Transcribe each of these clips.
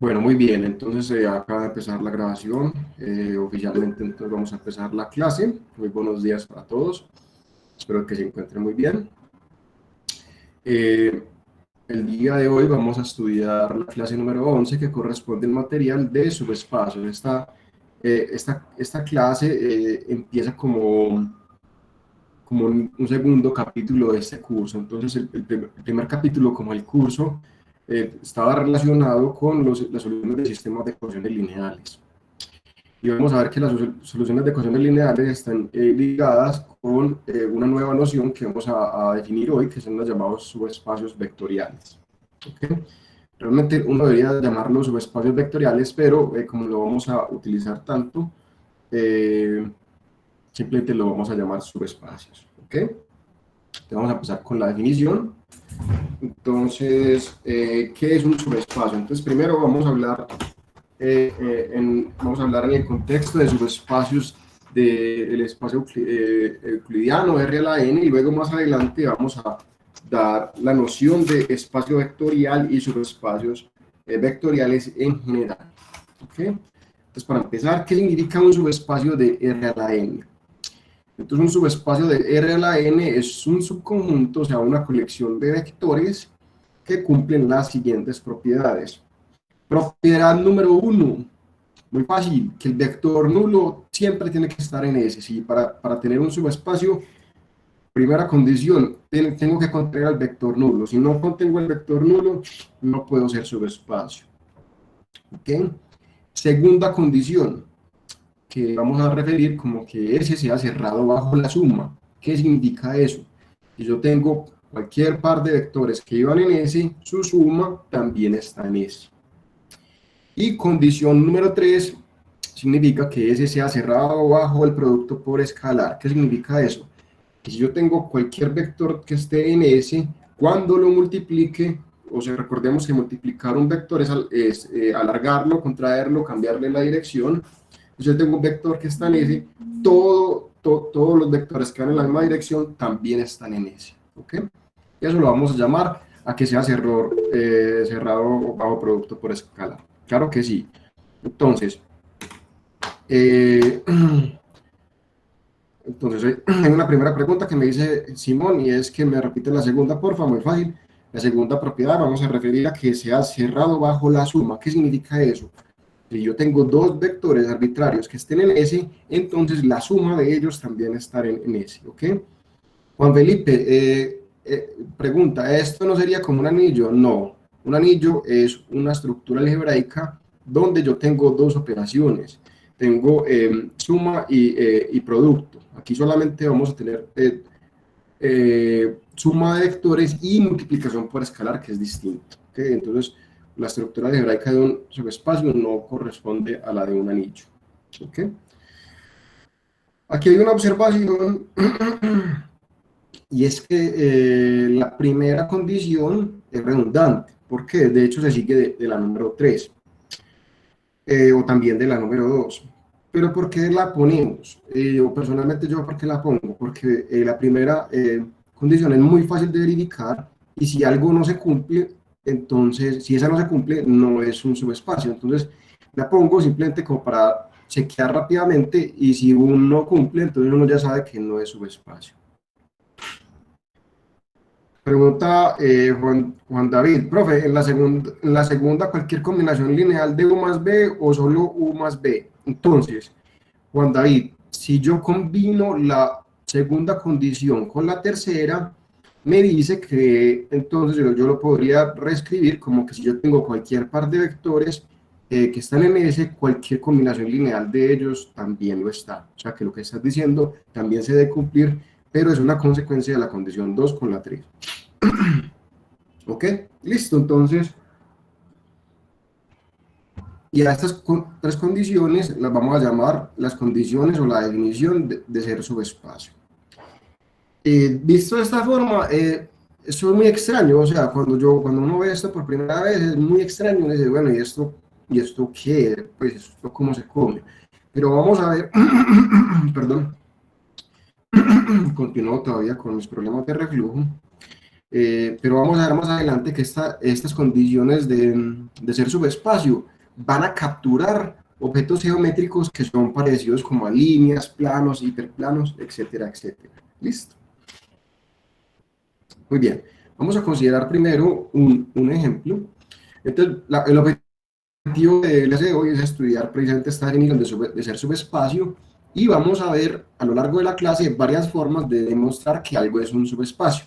Bueno, muy bien, entonces acaba de empezar la grabación, oficialmente entonces vamos a empezar la clase. Muy buenos días para todos, espero que se encuentren muy bien. Eh, el día de hoy vamos a estudiar la clase número 11 que corresponde al material de subespacios. Esta clase empieza como un segundo capítulo de este curso. Entonces, el primer capítulo, como el curso, estaba relacionado con las soluciones de sistemas de ecuaciones lineales. Y vamos a ver que las soluciones de ecuaciones lineales están ligadas con una nueva noción que vamos a definir hoy, que son los llamados subespacios vectoriales. ¿Okay? Realmente uno debería llamarlos subespacios vectoriales, pero como lo vamos a utilizar tanto, simplemente lo vamos a llamar subespacios. ¿Okay? Entonces vamos a empezar con la definición. Entonces, ¿qué es un subespacio? Entonces, primero vamos a hablar en el contexto de subespacios del espacio euclidiano R a la N, y luego más adelante vamos a dar la noción de espacio vectorial y subespacios vectoriales en general. ¿Okay? Entonces, para empezar, ¿qué significa un subespacio de R a la N? Entonces, un subespacio de R a la N es un subconjunto, o sea, una colección de vectores que cumplen las siguientes propiedades. Propiedad número 1, muy fácil, que el vector nulo siempre tiene que estar en S. ¿Sí? Para tener un subespacio, primera condición, tengo que contener al vector nulo. Si no contengo el vector nulo, no puedo ser subespacio. ¿Okay? Segunda condición, que vamos a referir como que S sea cerrado bajo la suma. ¿Qué significa eso? Si yo tengo cualquier par de vectores que iban en S, su suma también está en S. Y condición número 3 significa que S sea cerrado bajo el producto por escalar. ¿Qué significa eso? Que si yo tengo cualquier vector que esté en S, cuando lo multiplique, o sea, recordemos que multiplicar un vector es alargarlo, contraerlo, cambiarle la dirección. Si yo tengo un vector que está en S, todos los vectores que van en la misma dirección también están en S. ¿Okay? Y eso lo vamos a llamar a que sea cerrado bajo producto por escalar. Claro que sí. Entonces, eh, hay una primera pregunta que me dice Simón, y es que me repite la segunda, porfa, muy fácil. La segunda propiedad vamos a referir a que sea cerrado bajo la suma. ¿Qué significa eso? Si yo tengo dos vectores arbitrarios que estén en S, entonces la suma de ellos también estará en S. ¿Ok? Juan Felipe pregunta, ¿esto no sería como un anillo? No, un anillo es una estructura algebraica donde yo tengo dos operaciones. Tengo suma y producto. Aquí solamente vamos a tener suma de vectores y multiplicación por escalar, que es distinto. ¿Okay? Entonces, la estructura algebraica de un subespacio no corresponde a la de un anillo. ¿Okay? Aquí hay una observación, y es que la primera condición es redundante. ¿Por qué? De hecho, se sigue de la número 3, o también de la número 2. Pero ¿por qué la ponemos? O personalmente yo, ¿por qué la pongo? Porque la primera condición es muy fácil de verificar, y si algo no se cumple, entonces, si esa no se cumple, no es un subespacio. Entonces, la pongo simplemente como para chequear rápidamente, y si uno cumple, entonces uno ya sabe que no es subespacio. Pregunta Juan David, profe, en la segunda cualquier combinación lineal de U más B o solo U más B. Entonces, Juan David, si yo combino la segunda condición con la tercera, me dice que entonces yo lo podría reescribir como que si yo tengo cualquier par de vectores que están en S, cualquier combinación lineal de ellos también lo está. O sea que lo que estás diciendo también se debe cumplir, pero es una consecuencia de la condición 2 con la 3. ¿Ok? Listo, entonces, y a estas tres condiciones las vamos a llamar las condiciones o la definición de ser subespacio. Visto de esta forma, eso es muy extraño. O sea, cuando uno ve esto por primera vez, es muy extraño. Uno dice, bueno, ¿y esto qué? Pues, ¿esto cómo se come? Pero vamos a ver, perdón, continúo todavía con mis problemas de reflujo. pero vamos a ver más adelante que estas condiciones de ser subespacio van a capturar objetos geométricos que son parecidos como a líneas, planos, hiperplanos, etcétera, etcétera. ¿Listo? Muy bien. Vamos a considerar primero un ejemplo. Entonces, el objetivo de la clase de hoy es estudiar precisamente esta definición de ser subespacio y vamos a ver a lo largo de la clase varias formas de demostrar que algo es un subespacio.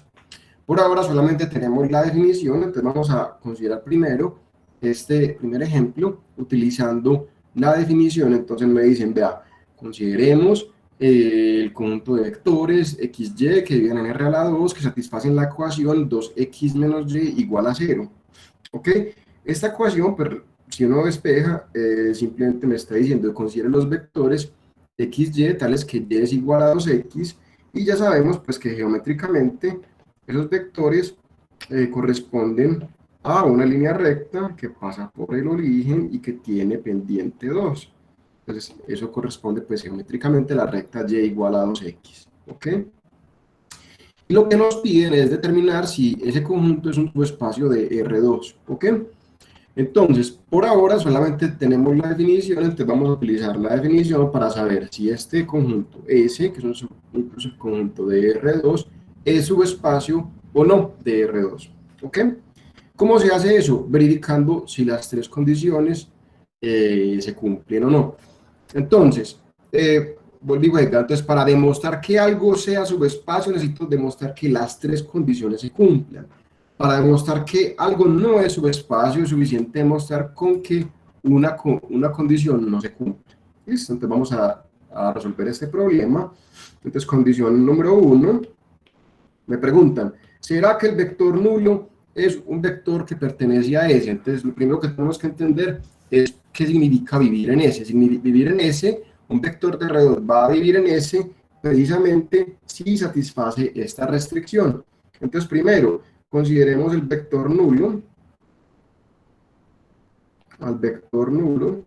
Por ahora solamente tenemos la definición, entonces vamos a considerar primero este primer ejemplo utilizando la definición. Entonces me dicen, vea, consideremos el conjunto de vectores xy que viven en R a la 2 que satisfacen la ecuación 2x menos y igual a 0. ¿Ok? Esta ecuación, pues, si uno despeja, simplemente me está diciendo que considere los vectores xy tales que y es igual a 2x y ya sabemos pues que geométricamente esos vectores corresponden a una línea recta que pasa por el origen y que tiene pendiente 2. Entonces, eso corresponde pues geométricamente a la recta y igual a 2x. ¿Ok? Y lo que nos piden es determinar si ese conjunto es un subespacio de R2. ¿Ok? Entonces, por ahora solamente tenemos la definición, entonces vamos a utilizar la definición para saber si este conjunto S, que es un subconjunto de R2, es subespacio o no de R2. ¿Ok? ¿Cómo se hace eso? Verificando si las tres condiciones se cumplen o no. Entonces, vuelvo a decir, entonces para demostrar que algo sea subespacio necesito demostrar que las tres condiciones se cumplan. Para demostrar que algo no es subespacio es suficiente demostrar con que una condición no se cumple. ¿Listo? Entonces vamos a resolver este problema. Entonces, condición número 1, me preguntan, ¿será que el vector nulo es un vector que pertenece a S? Entonces, lo primero que tenemos que entender es qué significa vivir en S. Vivir en S, un vector de R2 va a vivir en S precisamente si satisface esta restricción. Entonces, primero, consideremos el vector nulo, al vector nulo,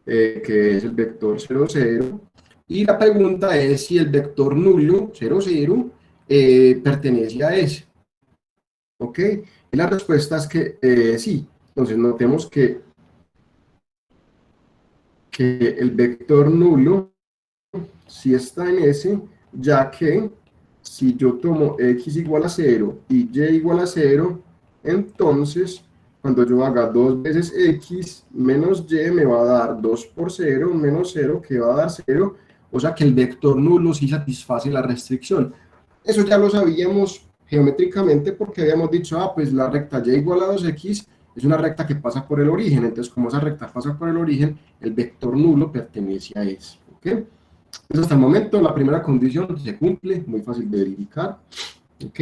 que es el vector 0, 0, y la pregunta es si el vector nulo, 0, 0, pertenece a S. ¿Ok? Y la respuesta es que sí. Entonces, notemos que el vector nulo sí está en S, ya que si yo tomo x igual a 0 y y igual a 0, entonces cuando yo haga 2 veces x menos y me va a dar 2 por 0 menos 0 que va a dar 0, o sea que el vector nulo sí satisface la restricción. Eso ya lo sabíamos geométricamente porque habíamos dicho, pues la recta y igual a 2x es una recta que pasa por el origen, entonces como esa recta pasa por el origen, el vector nulo pertenece a S. ¿Ok? Entonces, hasta el momento, la primera condición se cumple, muy fácil de verificar. ¿Ok?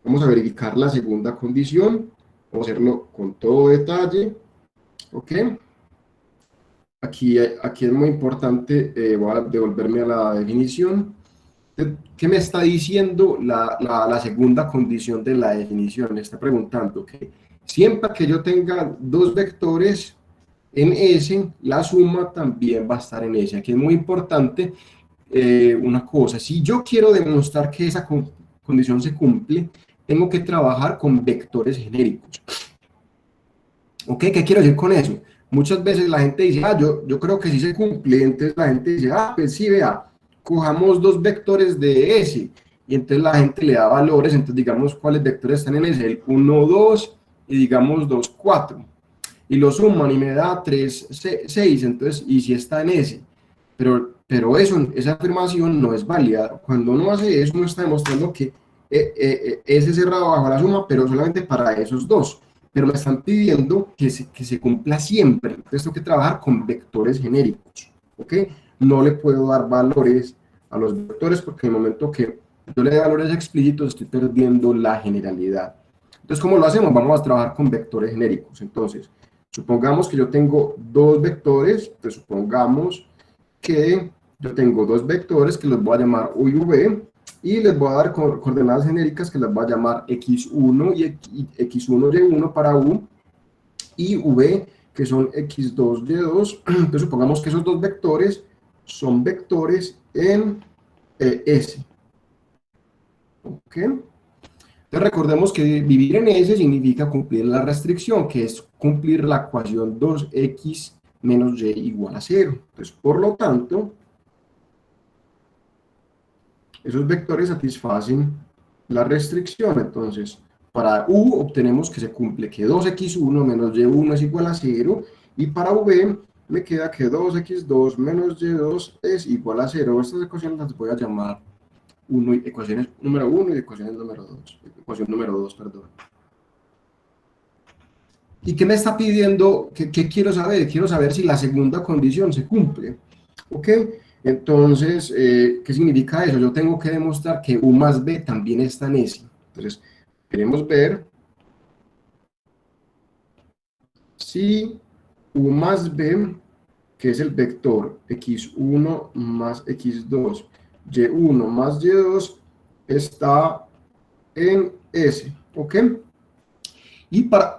Vamos a verificar la segunda condición. Vamos a hacerlo con todo detalle. ¿Ok? Aquí es muy importante, voy a devolverme a la definición. ¿Qué me está diciendo la segunda condición de la definición? Me está preguntando que siempre que yo tenga dos vectores en S, la suma también va a estar en S. Aquí es muy importante una cosa, si yo quiero demostrar que esa condición se cumple, tengo que trabajar con vectores genéricos. ¿Ok? ¿Qué quiero decir con eso? Muchas veces la gente dice, yo creo que sí se cumple, entonces la gente dice, pues sí, vea, cojamos dos vectores de S, y entonces la gente le da valores, entonces digamos cuáles vectores están en S, el 1, 2, y digamos 2, 4, y lo suman y me da 3, 6, entonces, y si está en S, pero esa afirmación no es válida. Cuando uno hace eso, uno está demostrando que S cerrado bajo la suma, pero solamente para esos dos. Pero me están pidiendo que se cumpla siempre. Entonces tengo que trabajar con vectores genéricos. ¿Ok? No le puedo dar valores a los vectores porque en el momento que yo le dé valores explícitos estoy perdiendo la generalidad. Entonces, ¿cómo lo hacemos? Vamos a trabajar con vectores genéricos. Entonces, supongamos que yo tengo dos vectores. Entonces, supongamos que yo tengo dos vectores que los voy a llamar U y V y les voy a dar coordenadas genéricas que las voy a llamar x1 y x1 y1 para U y V que son x2 y2. Entonces supongamos que esos dos vectores son vectores en S. ¿Ok? Entonces recordemos que vivir en S significa cumplir la restricción, que es cumplir la ecuación 2x menos y igual a 0. Entonces, por lo tanto, esos vectores satisfacen la restricción. Entonces, para U obtenemos que se cumple que 2x1 menos y1 es igual a 0, y para V me queda que 2x2 menos y2 es igual a 0. Estas ecuaciones las voy a llamar ecuaciones número 1 y ecuaciones número 2. Ecuación número 2, perdón. ¿Y qué me está pidiendo? ¿Qué quiero saber? Quiero saber si la segunda condición se cumple. ¿Ok? Entonces, ¿qué significa eso? Yo tengo que demostrar que U más B también está en S. Entonces, queremos ver si U más B, que es el vector x1 más x2, y1 más y2, está en S. ¿Ok? Y para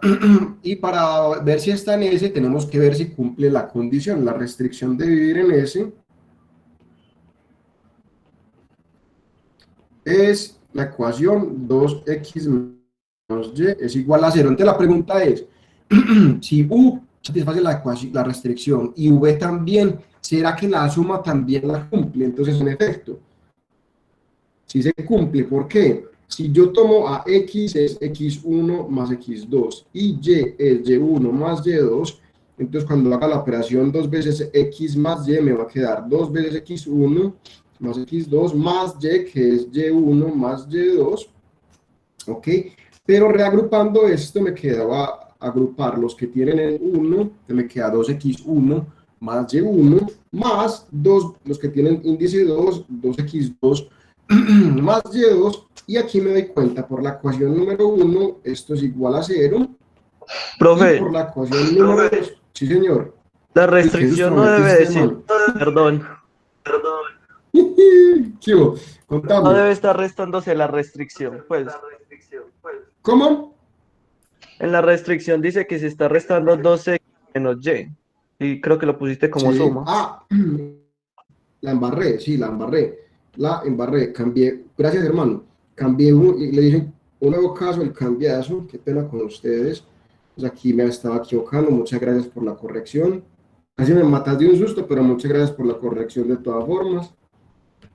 ver si está en S, tenemos que ver si cumple la condición, la restricción de vivir en S es la ecuación 2x menos y es igual a 0. Entonces la pregunta es, si U satisface la restricción y V también, ¿será que la suma también la cumple? Entonces, en efecto, si se cumple, ¿por qué? Si yo tomo a X es X1 más X2 y Y es Y1 más Y2, entonces cuando haga la operación 2 veces X más Y me va a quedar 2 veces X1 más X2 más Y, que es Y1 más Y2, ¿ok? Pero reagrupando esto me quedaba agrupar los que tienen el 1, que me queda 2X1 más Y1 más 2, los que tienen índice 2, 2X2 más Y2, y aquí me doy cuenta por la ecuación número 1, esto es igual a 0, y Profe, por la ecuación número 2, sí señor, la uy, qué susto restricción no me debe metiste, decir, hermano. perdón, ¿Qué hubo? no Contame. debe estar restándose la restricción, pues. ¿Cómo? En la restricción dice que se está restando 2x menos y. Y creo que lo pusiste como Sí, suma. la embarré, sí, la embarré. La embarré, cambié, gracias hermano, cambié, y le dije un nuevo caso, el cambiazo, qué pena con ustedes. Pues aquí me estaba equivocando, muchas gracias por la corrección. Casi me matas de un susto, pero muchas gracias por la corrección de todas formas.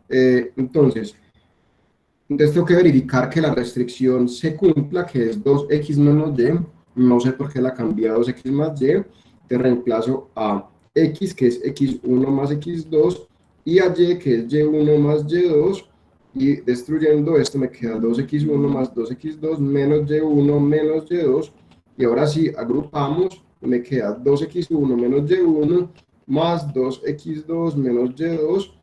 Entonces tengo que verificar que la restricción se cumpla, que es 2x menos y. No sé por qué la cambié a 2x más y. Te reemplazo a x, que es x1 más x2, y a y, que es y1 más y2. Y destruyendo esto me queda 2x1 más 2x2 menos y1 menos y2. Y ahora sí, agrupamos, me queda 2x1 menos y1 más 2x2 menos y2,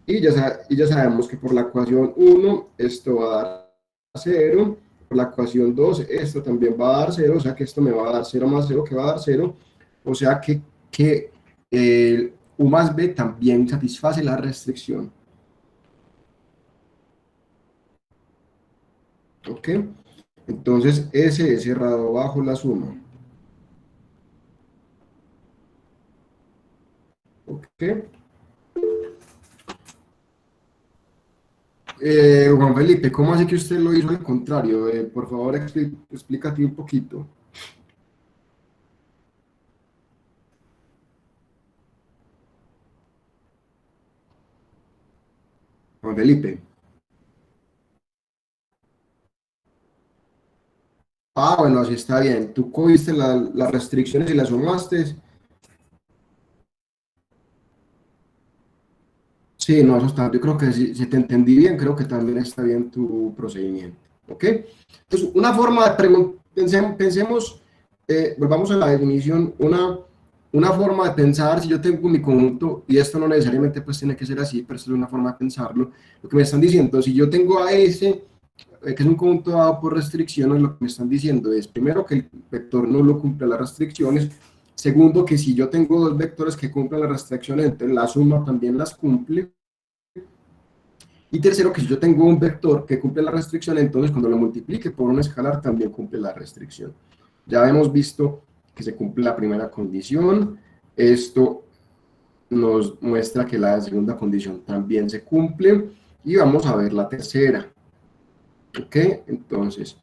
y ya sabemos que por la ecuación 1 esto va a dar 0, por la ecuación 2 esto también va a dar 0, o sea que esto me va a dar 0 más 0, que va a dar 0, o sea que U más B también satisface la restricción. ¿Ok? Entonces S es cerrado bajo la suma. ¿Ok? Juan Felipe, ¿cómo hace que usted lo hizo al contrario? Por favor, explícate un poquito. Juan Felipe. Ah, bueno, así está bien. Tú cogiste las restricciones y las sumaste. Sí, no, eso está. Yo creo que si te entendí bien, creo que también está bien tu procedimiento. ¿Ok? Entonces, una forma de preguntar, pensemos, volvamos a la definición, una forma de pensar, si yo tengo mi conjunto, y esto no necesariamente pues tiene que ser así, pero esto es una forma de pensarlo, lo que me están diciendo, si yo tengo a S, que es un conjunto dado por restricciones, lo que me están diciendo es, primero, que el vector nulo cumple las restricciones, segundo, que si yo tengo dos vectores que cumplen las restricciones, entonces la suma también las cumple, y tercero, que si yo tengo un vector que cumple la restricción, entonces cuando lo multiplique por un escalar también cumple la restricción. Ya hemos visto que se cumple la primera condición, esto nos muestra que la segunda condición también se cumple, y vamos a ver la tercera. ¿Ok? Entonces,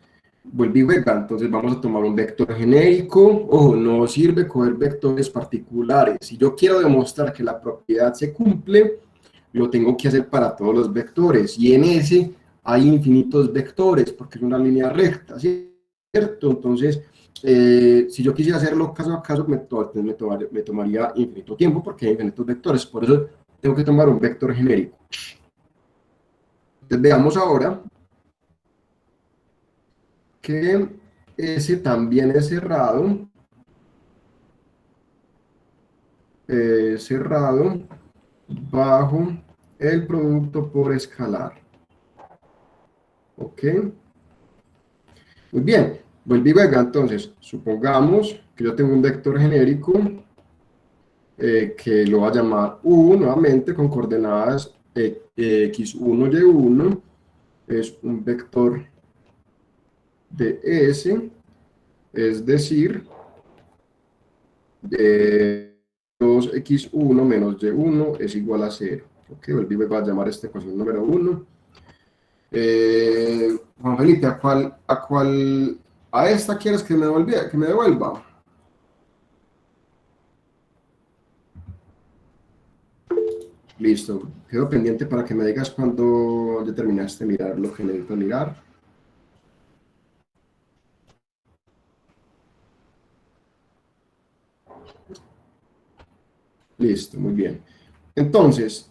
vuelve y juega. Entonces vamos a tomar un vector genérico. Ojo, no sirve coger vectores particulares. Si yo quiero demostrar que la propiedad se cumple, lo tengo que hacer para todos los vectores. Y en ese hay infinitos vectores, porque es una línea recta, ¿cierto? Entonces, si yo quisiera hacerlo caso a caso, me tomaría infinito tiempo, porque hay infinitos vectores. Por eso tengo que tomar un vector genérico. Entonces veamos ahora que ese también es cerrado bajo el producto por escalar. ¿Ok? Muy bien. Vuelvo y juega. Entonces, supongamos que yo tengo un vector genérico que lo va a llamar U nuevamente con coordenadas x1, y1. Es un vector de S, es decir, 2x1 menos y1 es igual a 0. Ok, volví a llamar esta ecuación número 1. Juan Felipe, a esta quieres que me devuelva? Listo, quedo pendiente para que me digas cuando ya terminaste de mirar lo que necesito mirar. Listo, muy bien. Entonces,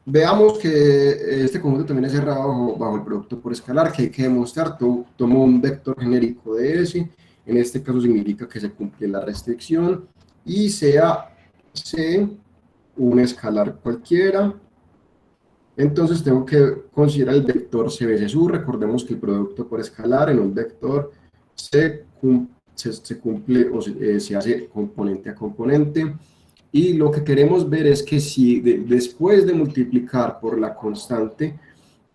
veamos que este conjunto también es cerrado bajo el producto por escalar, que hay que demostrar. Tomo un vector genérico de S, en este caso significa que se cumple la restricción, y sea C un escalar cualquiera. Entonces tengo que considerar el vector C veces U. Recordemos que el producto por escalar en un vector se cumple o se hace componente a componente. Y lo que queremos ver es que si después de multiplicar por la constante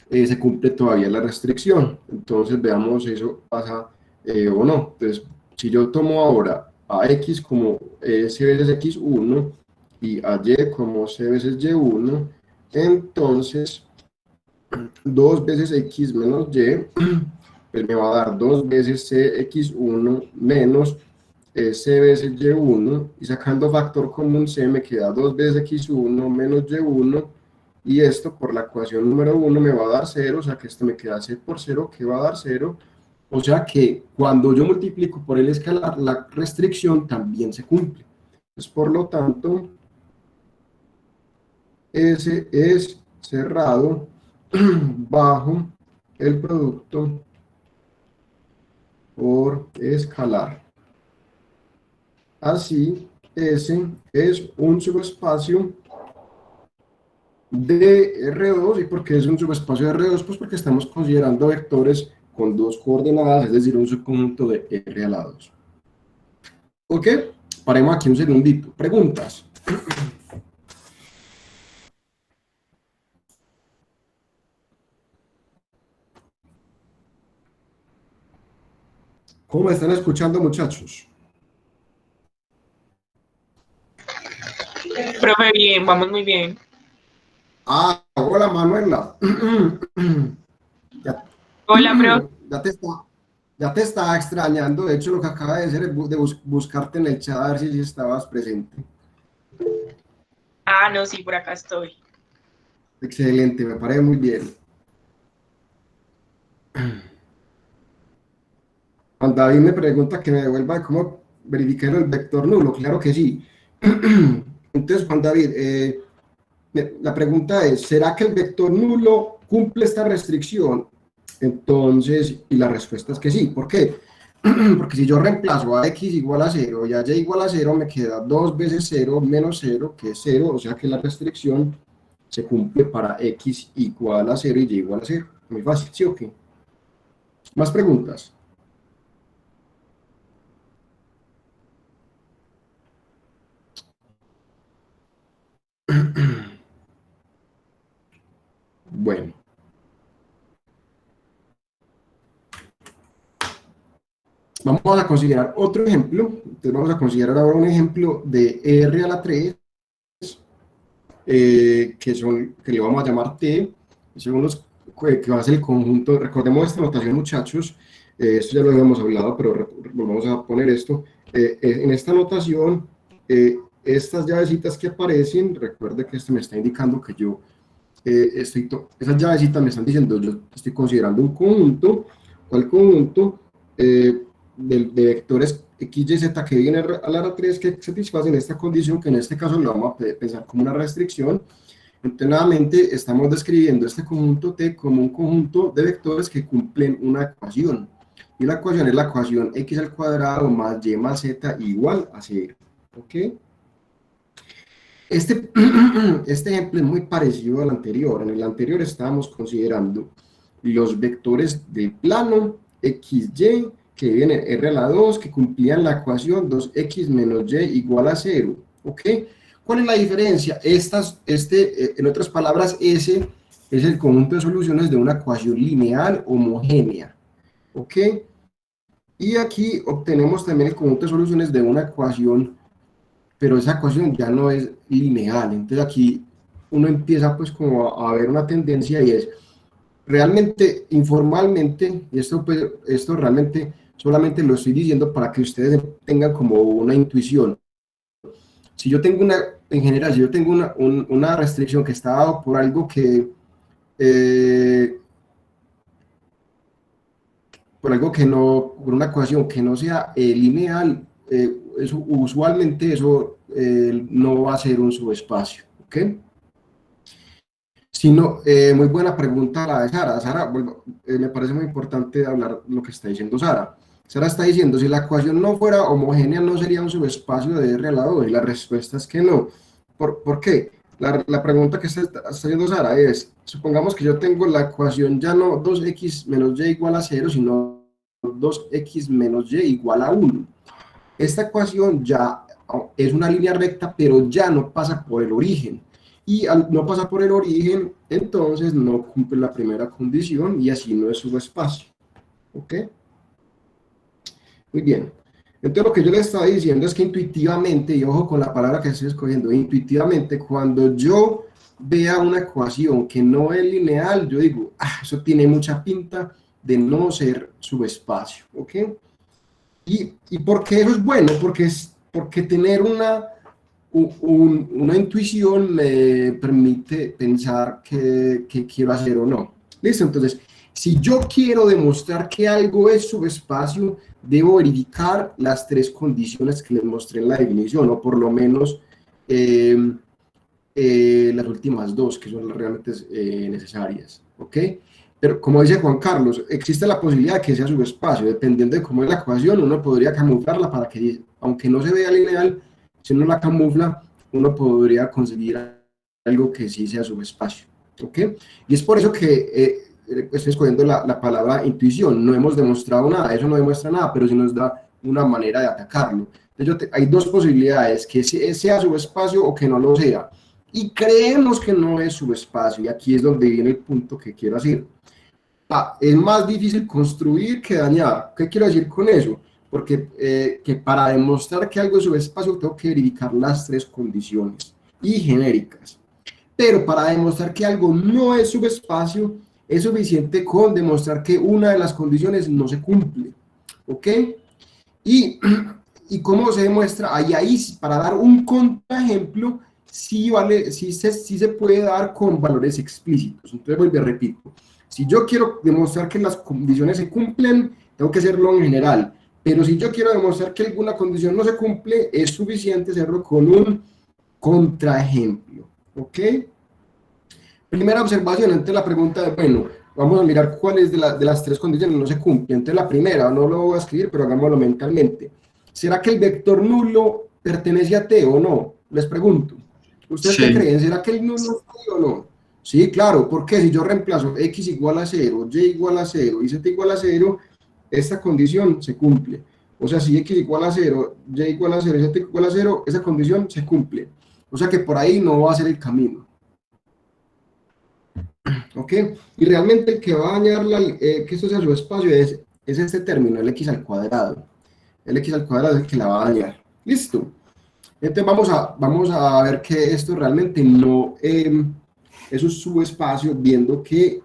se cumple todavía la restricción. Entonces veamos si eso pasa o no. Entonces, si yo tomo ahora a x como c veces x1 y a y como c veces y1, entonces 2 veces x menos y pues me va a dar 2 veces cx1 menos c veces y1, y sacando factor común c me queda 2 veces x1 menos y1, y esto por la ecuación número 1 me va a dar 0, o sea que esto me queda c por 0, que va a dar 0, o sea que cuando yo multiplico por el escalar, la restricción también se cumple. Entonces, por lo tanto, S es cerrado bajo el producto por escalar. Así, S es un subespacio de R2. ¿Y por qué es un subespacio de R2? Pues porque estamos considerando vectores con dos coordenadas, es decir, un subconjunto de R a la 2. ¿Ok? Paremos aquí un segundito. ¿Preguntas? ¿Cómo me están escuchando, muchachos? Profe, bien, vamos muy bien. Ah, hola, Manuela. Ya, Hola, profe. ya te estaba extrañando. De hecho, lo que acaba de hacer es buscarte en el chat a ver si estabas presente. Ah, no, sí, por acá estoy. Excelente, me parece muy bien. Juan David me pregunta que me devuelva cómo verificar el vector nulo. Claro que sí. Entonces, Juan David, la pregunta es, ¿será que el vector nulo cumple esta restricción? Entonces, y la respuesta es que sí. ¿Por qué? Porque si yo reemplazo a x igual a 0 y a y igual a 0, me queda 2 veces 0 menos 0, que es 0, o sea que la restricción se cumple para x igual a 0 y y igual a 0. Muy fácil, ¿sí o qué? ¿Más preguntas? Bueno. Vamos a considerar otro ejemplo. Entonces vamos a considerar ahora un ejemplo de R a la 3, que le vamos a llamar T, son los que va a ser el conjunto. Recordemos esta notación, muchachos. Esto ya lo habíamos hablado, pero volvamos a poner esto. En esta notación, estas llavecitas que aparecen, recuerde que esto me está indicando que yo esas llavecitas me están diciendo, yo estoy considerando un conjunto, ¿cuál conjunto? De vectores x, y, z que vienen a la R3 que satisfacen esta condición, que en este caso lo vamos a pensar como una restricción. Entonces, nuevamente, estamos describiendo este conjunto T como un conjunto de vectores que cumplen una ecuación. Y la ecuación es la ecuación x al cuadrado más y más z igual a 0. ¿Ok? Este ejemplo es muy parecido al anterior. En el anterior estábamos considerando los vectores del plano xy que vienen R a la 2, que cumplían la ecuación 2x menos y igual a 0. ¿Ok? ¿Cuál es la diferencia? En otras palabras, S es el conjunto de soluciones de una ecuación lineal homogénea. ¿Ok? Y aquí obtenemos también el conjunto de soluciones de una ecuación, pero esa ecuación ya no es lineal. Entonces aquí uno empieza pues como a ver una tendencia, y es realmente informalmente, y esto realmente solamente lo estoy diciendo para que ustedes tengan como una intuición. Si yo tengo en general, si yo tengo una restricción que está dado por algo que por una ecuación que no sea lineal, usualmente eso no va a ser un subespacio, ¿ok? Si no, muy buena pregunta la de Sara. Sara, me parece muy importante hablar lo que está diciendo Sara. Sara está diciendo, si la ecuación no fuera homogénea, ¿no sería un subespacio de R a la 2? Y la respuesta es que no. ¿Por qué? La pregunta que está haciendo Sara es, supongamos que yo tengo la ecuación ya no 2x menos y igual a 0, sino 2x menos y igual a 1. Esta ecuación ya es una línea recta, pero ya no pasa por el origen. Y al no pasar por el origen, entonces no cumple la primera condición y así no es subespacio. ¿Ok? Muy bien. Entonces lo que yo le estaba diciendo es que intuitivamente, y ojo con la palabra que estoy escogiendo, intuitivamente, cuando yo vea una ecuación que no es lineal, yo digo, eso tiene mucha pinta de no ser subespacio. ¿Ok? ¿Y por qué eso es bueno? Porque tener una intuición me permite pensar que quiero hacer o no. ¿Listo? Entonces, si yo quiero demostrar que algo es subespacio, debo verificar las tres condiciones que les mostré en la definición, o por lo menos las últimas dos, que son realmente necesarias. ¿Ok? Pero como dice Juan Carlos, existe la posibilidad de que sea subespacio. Dependiendo de cómo es la ecuación, uno podría camuflarla para que, aunque no se vea lineal, si uno la camufla, uno podría conseguir algo que sí sea subespacio. ¿Ok? Y es por eso que estoy escogiendo la palabra intuición. No hemos demostrado nada, eso no demuestra nada, pero sí nos da una manera de atacarlo. Entonces, hay dos posibilidades, que sea subespacio o que no lo sea. Y creemos que no es subespacio, y aquí es donde viene el punto que quiero hacer. Es más difícil construir que dañar. ¿Qué quiero decir con eso? Porque que para demostrar que algo es subespacio tengo que verificar las tres condiciones y genéricas. Pero para demostrar que algo no es subespacio, es suficiente con demostrar que una de las condiciones no se cumple. ¿Ok? ¿Y cómo se demuestra? Ahí para dar un contraejemplo, sí se puede dar con valores explícitos. Entonces, vuelvo y repito. Si yo quiero demostrar que las condiciones se cumplen, tengo que hacerlo en general. Pero si yo quiero demostrar que alguna condición no se cumple, es suficiente hacerlo con un contraejemplo. ¿Ok? Primera observación, entonces la pregunta es, bueno, vamos a mirar cuáles de las tres condiciones no se cumplen. Entonces la primera, no lo voy a escribir, pero hagámoslo mentalmente. ¿Será que el vector nulo pertenece a T o no? Les pregunto. ¿Ustedes Sí. qué creen? ¿Será que el nulo es T o no? Sí, claro, porque si yo reemplazo x igual a 0, y igual a 0 y z igual a 0, esta condición se cumple. O sea, si x igual a 0, y igual a 0 y z igual a 0, esa condición se cumple. O sea que por ahí no va a ser el camino. ¿Ok? Y realmente el que va a dañar que esto sea subespacio es este término, el x al cuadrado. El x al cuadrado es el que la va a dañar. ¿Listo? Entonces vamos a ver que esto realmente no es un subespacio, viendo que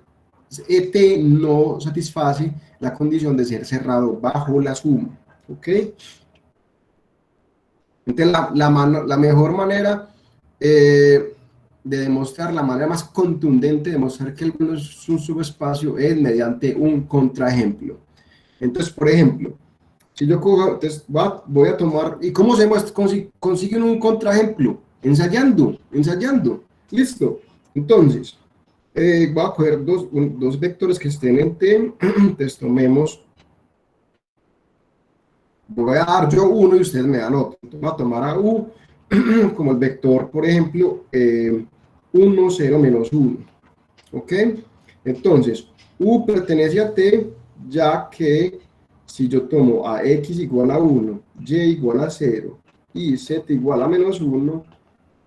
ET no satisface la condición de ser cerrado bajo la suma, ¿ok? Entonces, la mejor manera de demostrar, la manera más contundente de demostrar que algo es un subespacio es mediante un contraejemplo. Entonces, por ejemplo, si yo cojo, entonces voy a tomar, ¿y cómo se consiguen un contraejemplo? Ensayando, listo. Entonces, voy a coger dos vectores que estén en T, entonces tomemos, voy a dar yo uno y ustedes me dan otro. Entonces voy a tomar a U como el vector, por ejemplo, 1, 0, menos 1, ¿ok? Entonces, U pertenece a T, ya que si yo tomo a X igual a 1, Y igual a 0 y Z igual a menos 1,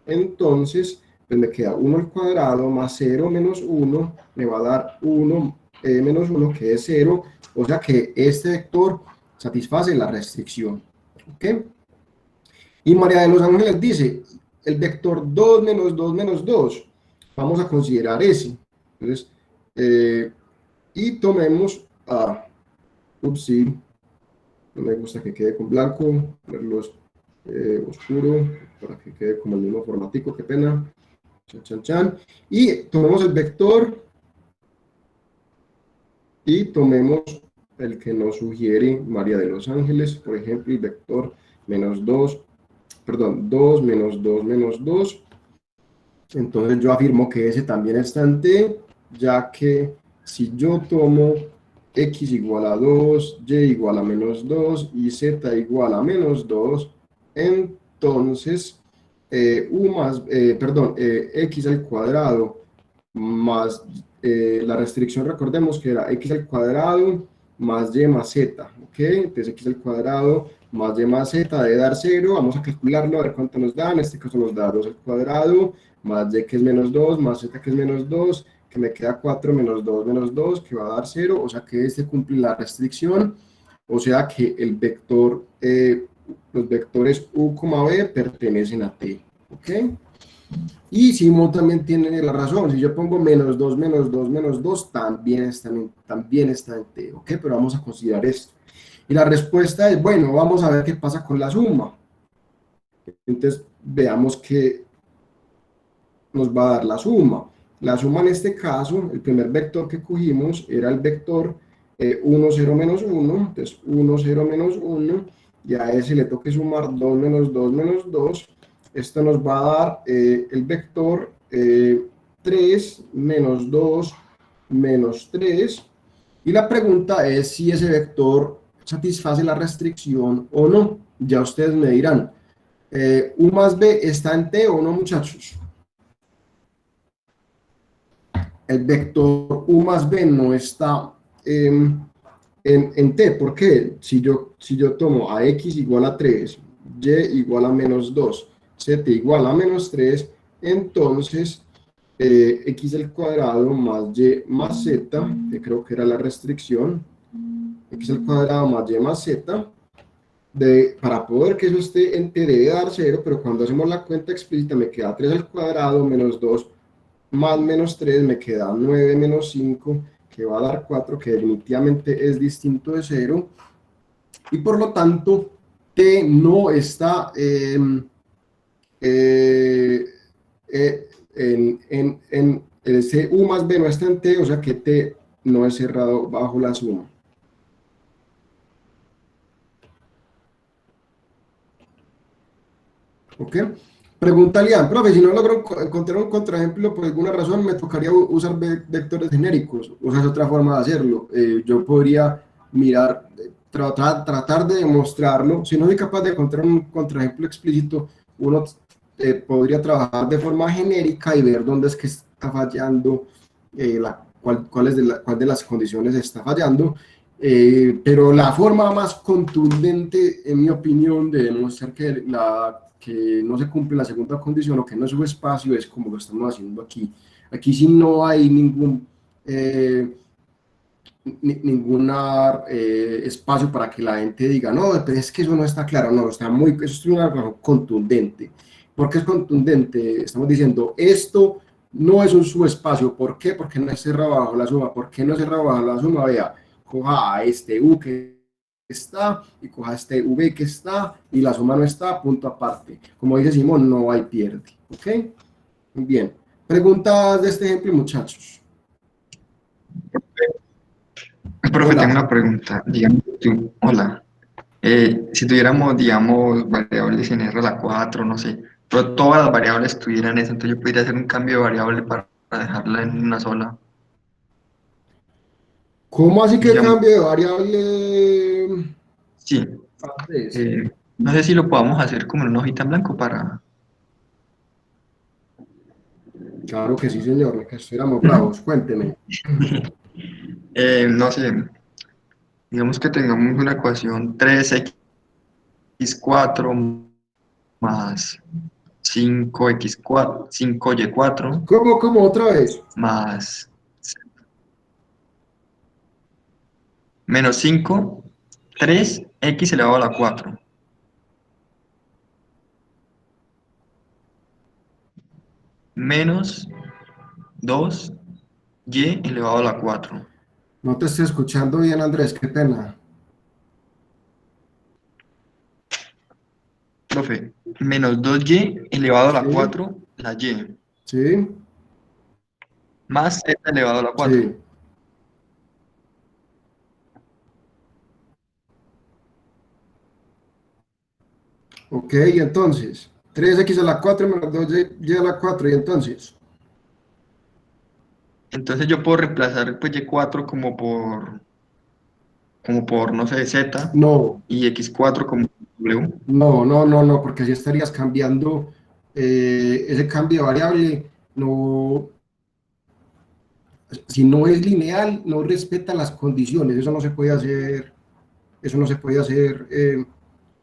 entonces pues me queda 1 al cuadrado más 0 menos 1, me va a dar 1 menos 1, que es 0, o sea que este vector satisface la restricción, ¿ok? Y María de los Ángeles dice, el vector 2 menos 2 menos 2, vamos a considerar ese. Entonces, y tomemos a, sí, no me gusta que quede con blanco, ponerlo oscuro, para que quede como el mismo formatico, qué pena. Chan, chan, chan. Y tomemos el vector y tomemos el que nos sugiere María de los Ángeles, por ejemplo, el vector menos 2, perdón, 2 menos 2 menos 2. Entonces yo afirmo que ese también está en T, ya que si yo tomo X igual a 2, Y igual a menos 2 y Z igual a menos 2, entonces X al cuadrado más la restricción, recordemos que era X al cuadrado más Y más Z, ¿ok? Entonces X al cuadrado más Y más Z debe dar 0, vamos a calcularlo, a ver cuánto nos da, en este caso nos da 2 al cuadrado, más Y que es menos 2, más Z que es menos 2, que me queda 4 menos 2, que va a dar 0, o sea que este cumple la restricción, o sea que el vector, los vectores U, B pertenecen a T, ¿ok? Y Simón también tiene la razón, si yo pongo menos 2 menos 2 menos 2, también está en T, ¿ok? Pero vamos a considerar esto. Y la respuesta es, bueno, vamos a ver qué pasa con la suma. Entonces, veamos qué nos va a dar la suma. La suma en este caso, el primer vector que cogimos era el vector 1, 0, menos 1, entonces 1, 0, menos 1, y a ese le toque sumar 2 menos 2 menos 2, esto nos va a dar el vector 3 menos 2 menos 3, y la pregunta es si ese vector satisface la restricción o no. Ya ustedes me dirán, U más B está en T o no, muchachos. El vector U más B no está en T. ¿Por qué? Si yo tomo a X igual a 3, Y igual a menos 2, Z igual a menos 3, entonces X al cuadrado más Y más Z, que creo que era la restricción, X al cuadrado más Y más Z, para poder que eso esté en T debe dar 0, pero cuando hacemos la cuenta explícita me queda 3 al cuadrado menos 2 más menos 3, me queda 9 menos 5, que va a dar 4, que definitivamente es distinto de 0, y por lo tanto T no está ese U más B no está en T, o sea que T no es cerrado bajo la suma. ¿Ok? Pregunta Lian, profe, si no logro encontrar un contraejemplo por alguna razón, me tocaría usar vectores genéricos, o sea, es otra forma de hacerlo. Yo podría mirar, tratar de demostrarlo. Si no soy capaz de encontrar un contraejemplo explícito, uno podría trabajar de forma genérica y ver dónde es que está fallando, cuál de las condiciones está fallando. Pero la forma más contundente, en mi opinión, de demostrar que no se cumple la segunda condición o que no es subespacio es como lo estamos haciendo aquí. Aquí sí no hay ningún espacio para que la gente diga, no, es que eso no está claro, no, eso es una razón contundente. ¿Por qué es contundente? Estamos diciendo, esto no es un subespacio. ¿Por qué? Porque no es cerrado bajo la suma. ¿Por qué no es cerrado bajo la suma? Vea, coja a este U que está y coja este V que está y la suma no está, punto aparte. Como dice Simón, no hay pierde. ¿Ok? Muy bien. Preguntas de este ejemplo, muchachos. Profe, Hola. tengo una pregunta. Digamos, hola. Si tuviéramos, digamos, variables en R a la 4, no sé, pero todas las variables tuvieran eso, entonces yo podría hacer un cambio de variable para dejarla en una sola. ¿Cómo así que Digamos, cambio de variable? sí, Andrés? no sé si lo podamos hacer como en una hojita en blanco para... Claro que sí, señor, que estuviéramos Ujú. bravos. Cuénteme. No sé, digamos que tengamos una ecuación 3x4 más 5x4, 5y4 ¿Cómo otra vez? más menos 5, 3x elevado a la 4, menos 2y elevado a la 4. No te estoy escuchando bien, Andrés, qué pena. Profe, menos 2y elevado a la Sí, 4, la y, sí, más z elevado a la 4. sí. Ok, y entonces, 3x a la 4 menos 2y a la 4, y entonces, Entonces yo puedo reemplazar pues y4 como por, no sé, z no, y x4 como w. no, porque así estarías cambiando ese cambio de variable, no, si no es lineal, no respeta las condiciones, eso no se puede hacer, eso no se puede hacer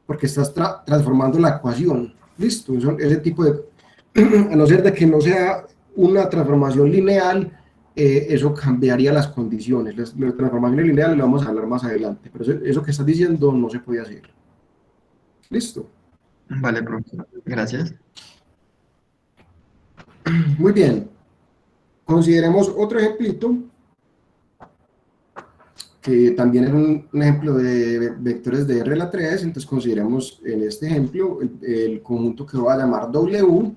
porque estás transformando la ecuación, listo, ese tipo de, a no ser de que no sea una transformación lineal, eso cambiaría las condiciones, las transformaciones lineales lo vamos a hablar más adelante, pero eso que estás diciendo no se puede hacer, listo, Vale, profe, gracias. muy bien, consideremos otro ejemplito, que también es un ejemplo de vectores de R a la 3, entonces consideremos en este ejemplo el conjunto que voy a llamar W,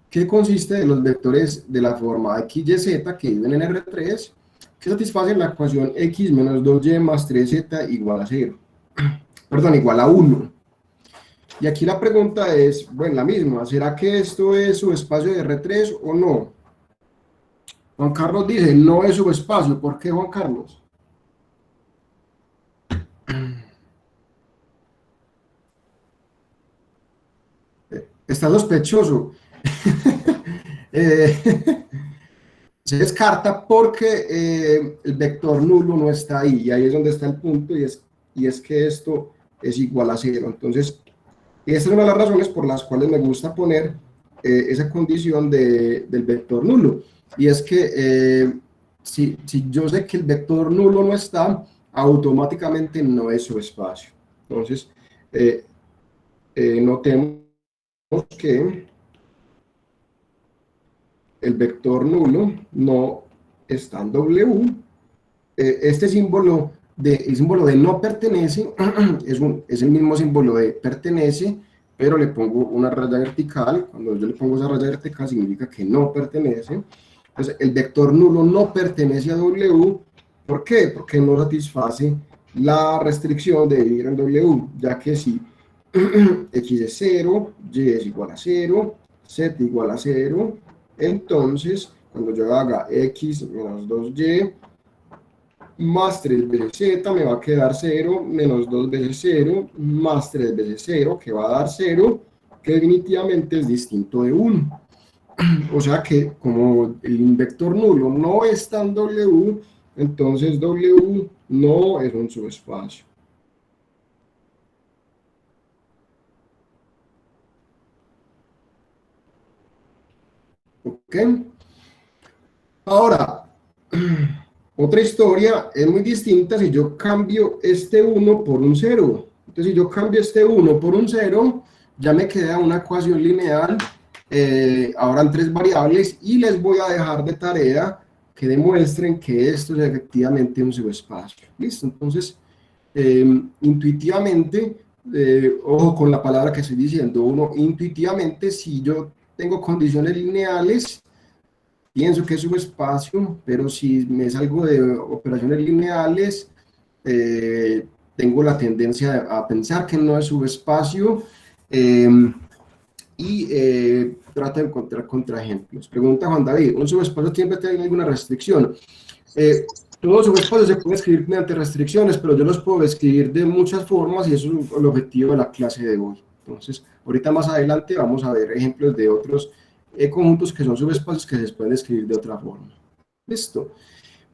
que consiste de los vectores de la forma x, y, z que viven en R3, que satisfacen la ecuación x menos 2y más 3z igual a 0, perdón, igual a 1. Y aquí la pregunta es, bueno, la misma, ¿será que esto es subespacio de R3 o no? Juan Carlos dice, no es subespacio. ¿Por qué, Juan Carlos? Está sospechoso. Eh, se descarta porque el vector nulo no está ahí, y ahí es donde está el punto, y es que esto es igual a 0. Entonces, esta es una de las razones por las cuales me gusta poner esa condición del vector nulo, y es que si yo sé que el vector nulo no está, automáticamente no es subespacio. Entonces, eh, notemos que el vector nulo no está en W. Este símbolo el símbolo de no pertenece es el mismo símbolo de pertenece, pero le pongo una raya vertical. Cuando yo le pongo esa raya vertical significa que no pertenece. Entonces el vector nulo no pertenece a W. ¿Por qué? Porque no satisface la restricción de dividir en W, ya que si x es 0, y es igual a 0, z igual a 0, entonces cuando yo haga x menos 2y más 3 veces z me va a quedar 0, menos 2 veces 0, más 3 veces 0, que va a dar 0, que definitivamente es distinto de 1. O sea que como el vector nulo no está en W, entonces W no es un subespacio. ¿Ok? Ahora, otra historia es muy distinta si yo cambio este 1 por un 0. Entonces, si yo cambio este 1 por un 0, ya me queda una ecuación lineal ahora en 3 variables, y les voy a dejar de tarea que demuestren que esto es efectivamente un subespacio. ¿Listo? Entonces, intuitivamente, ojo con la palabra que estoy diciendo, uno intuitivamente, si yo tengo condiciones lineales, pienso que es subespacio, pero si me salgo de operaciones lineales, tengo la tendencia a pensar que no es subespacio, y trato de encontrar contraejemplos. Pregunta Juan David, ¿un subespacio siempre tiene alguna restricción? Todo subespacio se puede escribir mediante restricciones, pero yo los puedo escribir de muchas formas y eso es el objetivo de la clase de hoy. Entonces, ahorita más adelante vamos a ver ejemplos de otros conjuntos que son subespacios que se pueden escribir de otra forma. Listo.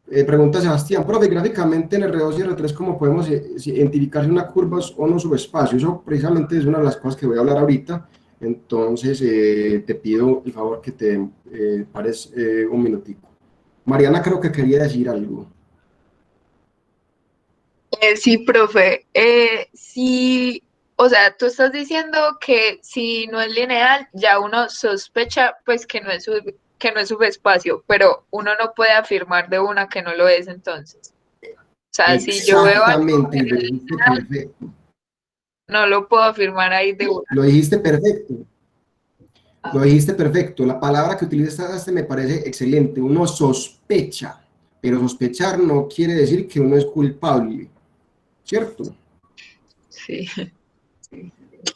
Pregunta Sebastián, profe, gráficamente en R2 y R3, ¿cómo podemos identificar si una curva es o no subespacio? Eso precisamente es una de las cosas que voy a hablar ahorita. Entonces, te pido el favor que te pares un minutico. Mariana creo que quería decir algo. Sí, profe. Sí, o sea, tú estás diciendo que si no es lineal, ya uno sospecha pues que no es subespacio, pero uno no puede afirmar de una que no lo es entonces. O sea, si yo veo algo Exactamente, que lo no es dijiste lineal, perfecto. no lo puedo afirmar ahí de una. Lo dijiste perfecto. Lo dijiste perfecto. La palabra que utilizaste me parece excelente. Uno sospecha, pero sospechar no quiere decir que uno es culpable, ¿cierto? Sí.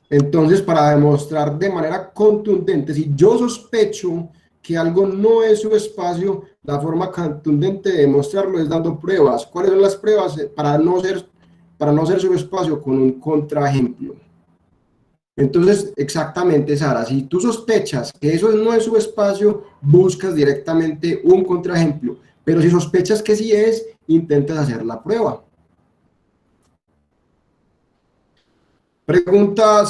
Entonces, para demostrar de manera contundente, si yo sospecho que algo no es subespacio, la forma contundente de demostrarlo es dando pruebas. ¿Cuáles son las pruebas? Para no ser subespacio, con un contraejemplo. Entonces, exactamente, Sara, si tú sospechas que eso no es subespacio, buscas directamente un contraejemplo, pero si sospechas que sí es, intentas hacer la prueba. Pregunta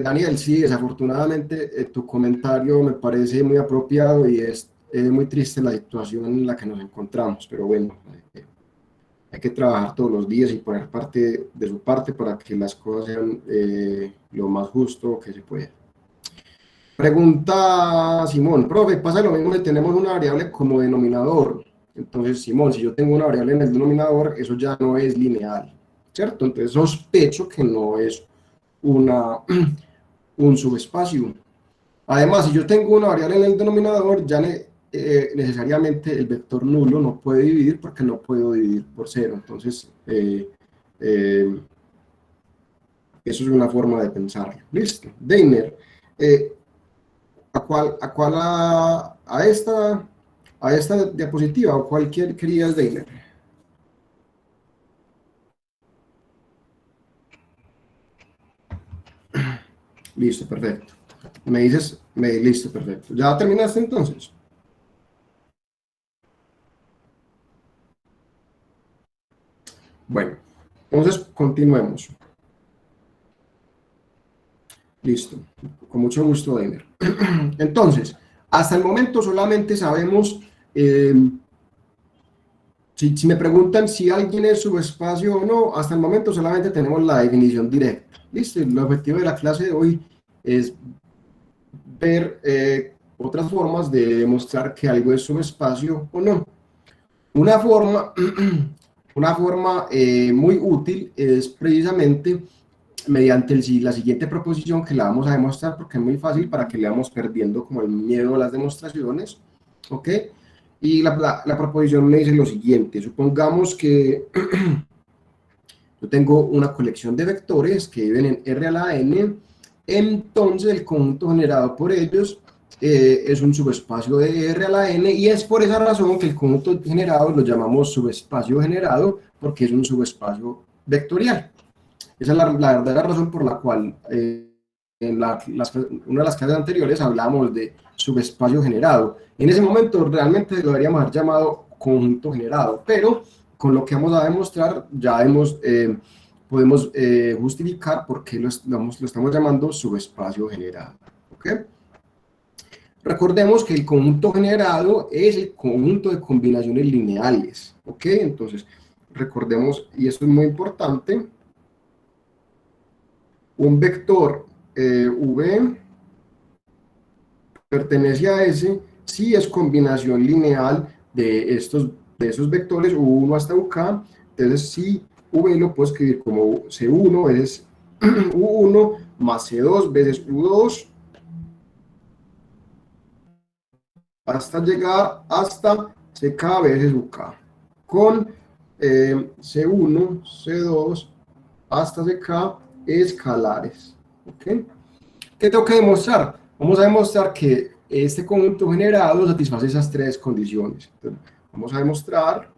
Daniel, sí, desafortunadamente tu comentario me parece muy apropiado y es muy triste la situación en la que nos encontramos, pero bueno, hay que trabajar todos los días y poner parte de su parte para que las cosas sean lo más justo que se pueda. Pregunta Simón, profe, pasa lo mismo si tenemos una variable como denominador. Entonces, Simón, si yo tengo una variable en el denominador, eso ya no es lineal, ¿cierto? Entonces sospecho que no es un subespacio. Además, si yo tengo una variable en el denominador, ya necesariamente el vector nulo no puede dividir porque no puedo dividir por cero. Entonces, eso es una forma de pensarlo. Listo. Deiner, ¿a esta diapositiva o cuál querías, Deiner? Listo, perfecto. Me dices, listo, perfecto. ¿Ya terminaste entonces? Bueno, entonces continuemos. Listo, con mucho gusto, Deiner. Entonces, hasta el momento solamente sabemos, si me preguntan si alguien es subespacio o no, hasta el momento solamente tenemos la definición directa. Listo, el objetivo de la clase de hoy es ver otras formas de demostrar que algo es subespacio o no. Una forma, muy útil es precisamente mediante la siguiente proposición que la vamos a demostrar porque es muy fácil para que le vamos perdiendo como el miedo a las demostraciones, ¿ok? Y la proposición me dice lo siguiente: supongamos que yo tengo una colección de vectores que viven en R a la n, entonces el conjunto generado por ellos es un subespacio de R a la n, y es por esa razón que el conjunto generado lo llamamos subespacio generado, porque es un subespacio vectorial. Esa es la verdadera razón por la cual una de las clases anteriores hablábamos de subespacio generado. En ese momento realmente lo deberíamos haber llamado conjunto generado, pero con lo que vamos a demostrar ya podemos justificar por qué lo estamos llamando subespacio generado. ¿Okay? Recordemos que el conjunto generado es el conjunto de combinaciones lineales. ¿Ok? Entonces, recordemos, y esto es muy importante, un vector V pertenece a S si es combinación lineal de esos vectores U1 hasta UK. Entonces, si V lo puedo escribir como C1 veces U1 más C2 veces U2 hasta llegar hasta CK veces UK, con C1, C2 hasta CK escalares. ¿Okay? ¿Qué tengo que demostrar? Vamos a demostrar que este conjunto generado satisface esas tres condiciones. Entonces, vamos a demostrar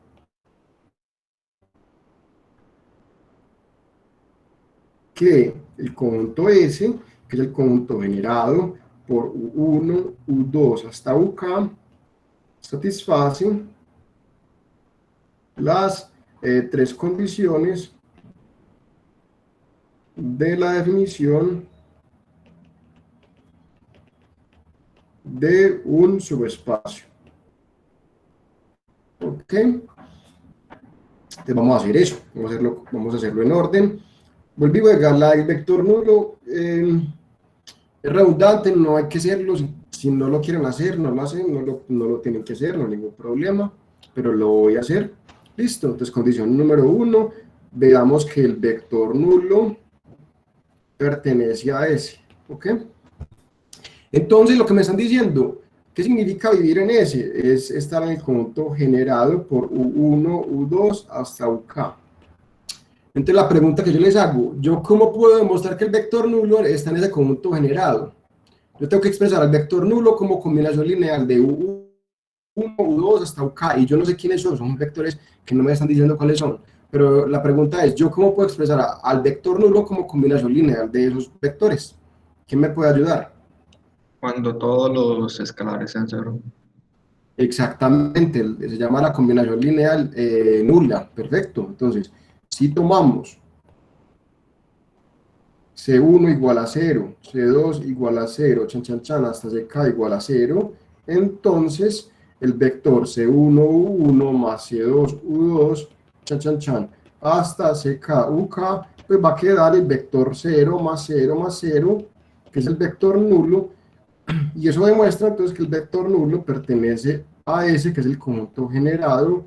que el conjunto S, que es el conjunto generado por U1, U2 hasta UK, satisface las tres condiciones de la definición de un subespacio. ¿Ok? Entonces vamos a hacer eso, vamos a hacerlo en orden. Vuelvo a agregar el vector nulo, es redundante, no hay que hacerlo, si no lo quieren hacer, no lo hacen, no lo tienen que hacer, no hay ningún problema, pero lo voy a hacer. Listo, entonces condición número 1, veamos que el vector nulo pertenece a S, ¿ok? Entonces, lo que me están diciendo, ¿qué significa vivir en S? Es estar en el conjunto generado por U1, U2 hasta UK. Entonces, la pregunta que yo les hago, ¿yo cómo puedo demostrar que el vector nulo está en ese conjunto generado? Yo tengo que expresar el vector nulo como combinación lineal de U1, U2 hasta UK, y yo no sé quiénes son vectores que no me están diciendo cuáles son. Pero la pregunta es, ¿yo cómo puedo expresar al vector nulo como combinación lineal de esos vectores? ¿Quién me puede ayudar? Cuando todos los escalares sean cero. Exactamente, se llama la combinación lineal nula, perfecto. Entonces, si tomamos C1 igual a 0, C2 igual a 0, chan, chan, chan, hasta CK igual a 0, entonces el vector C1, U1 más C2, U2, chan, chan, chan, hasta CK, UK, pues va a quedar el vector 0 más 0 más 0, que es el vector nulo, y eso demuestra entonces que el vector nulo pertenece a ese, que es el conjunto generado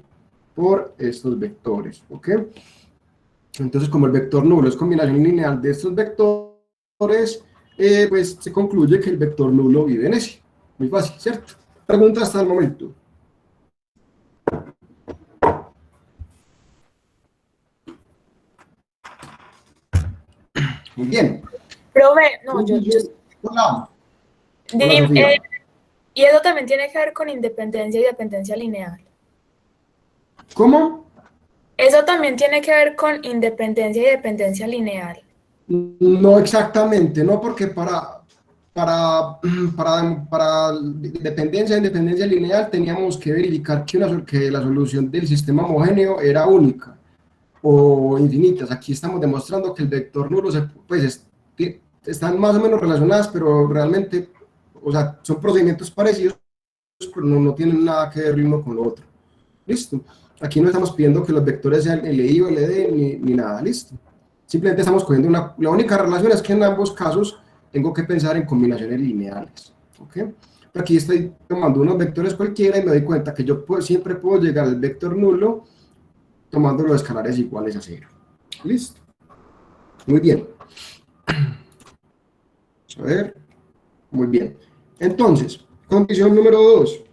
por estos vectores, ¿ok? Entonces, como el vector nulo es combinación lineal de estos vectores, pues se concluye que el vector nulo vive en ese. Muy fácil, ¿cierto? Pregunta hasta el momento. Muy bien. Profe, no, Hola. Hola, Dime, Sofía. y eso también tiene que ver con independencia y dependencia lineal. ¿Cómo? Eso también tiene que ver con independencia y dependencia lineal. No exactamente, no, porque para dependencia e independencia lineal teníamos que verificar que la solución del sistema homogéneo era única o infinitas. Aquí estamos demostrando que el vector nulo están más o menos relacionadas, pero realmente, o sea, son procedimientos parecidos, pero no tienen nada que ver el uno con lo otro. Listo. Aquí no estamos pidiendo que los vectores sean LI o LD ni nada, listo. Simplemente estamos cogiendo la única relación es que en ambos casos tengo que pensar en combinaciones lineales, ¿ok? Pero aquí estoy tomando unos vectores cualquiera y me doy cuenta que yo siempre puedo llegar al vector nulo tomando los escalares iguales a 0. Listo. Muy bien. Vamos a ver. Muy bien. Entonces, condición número 2.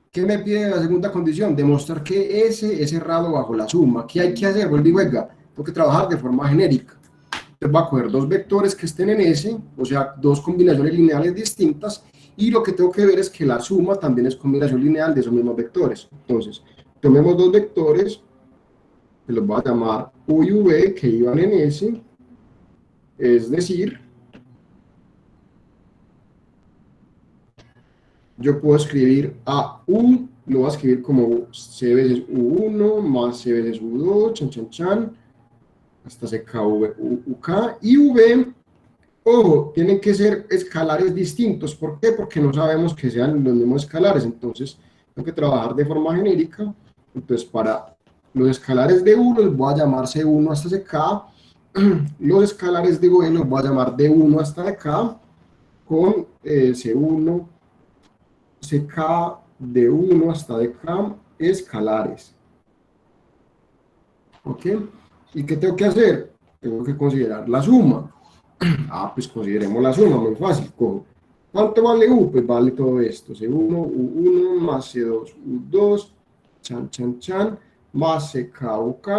¿Qué me pide la segunda condición? Demostrar que S es cerrado bajo la suma. ¿Qué hay que hacer? Vuelvo y juega. Tengo que trabajar de forma genérica. Entonces voy a coger dos vectores que estén en S, o sea, dos combinaciones lineales distintas, y lo que tengo que ver es que la suma también es combinación lineal de esos mismos vectores. Entonces, tomemos dos vectores, que los voy a llamar U y V, que iban en S, es decir, yo puedo escribir a U, lo voy a escribir como C veces U1 más C veces U2, chan, chan, chan, hasta CKV, UK, y V, ojo, tienen que ser escalares distintos. ¿Por qué? Porque no sabemos que sean los mismos escalares, entonces tengo que trabajar de forma genérica. Entonces, para los escalares de 1, les voy a llamar C1 hasta CK, los escalares de V los voy a llamar de 1 hasta acá con C1, CK de 1 hasta acá escalares. ¿Ok? ¿Y qué tengo que hacer? Tengo que considerar la suma. Pues consideremos la suma, muy fácil. Cojo. ¿Cuánto vale U? Pues vale todo esto. C1, U1 más C2, U2, chan, chan, chan, más CK, UK.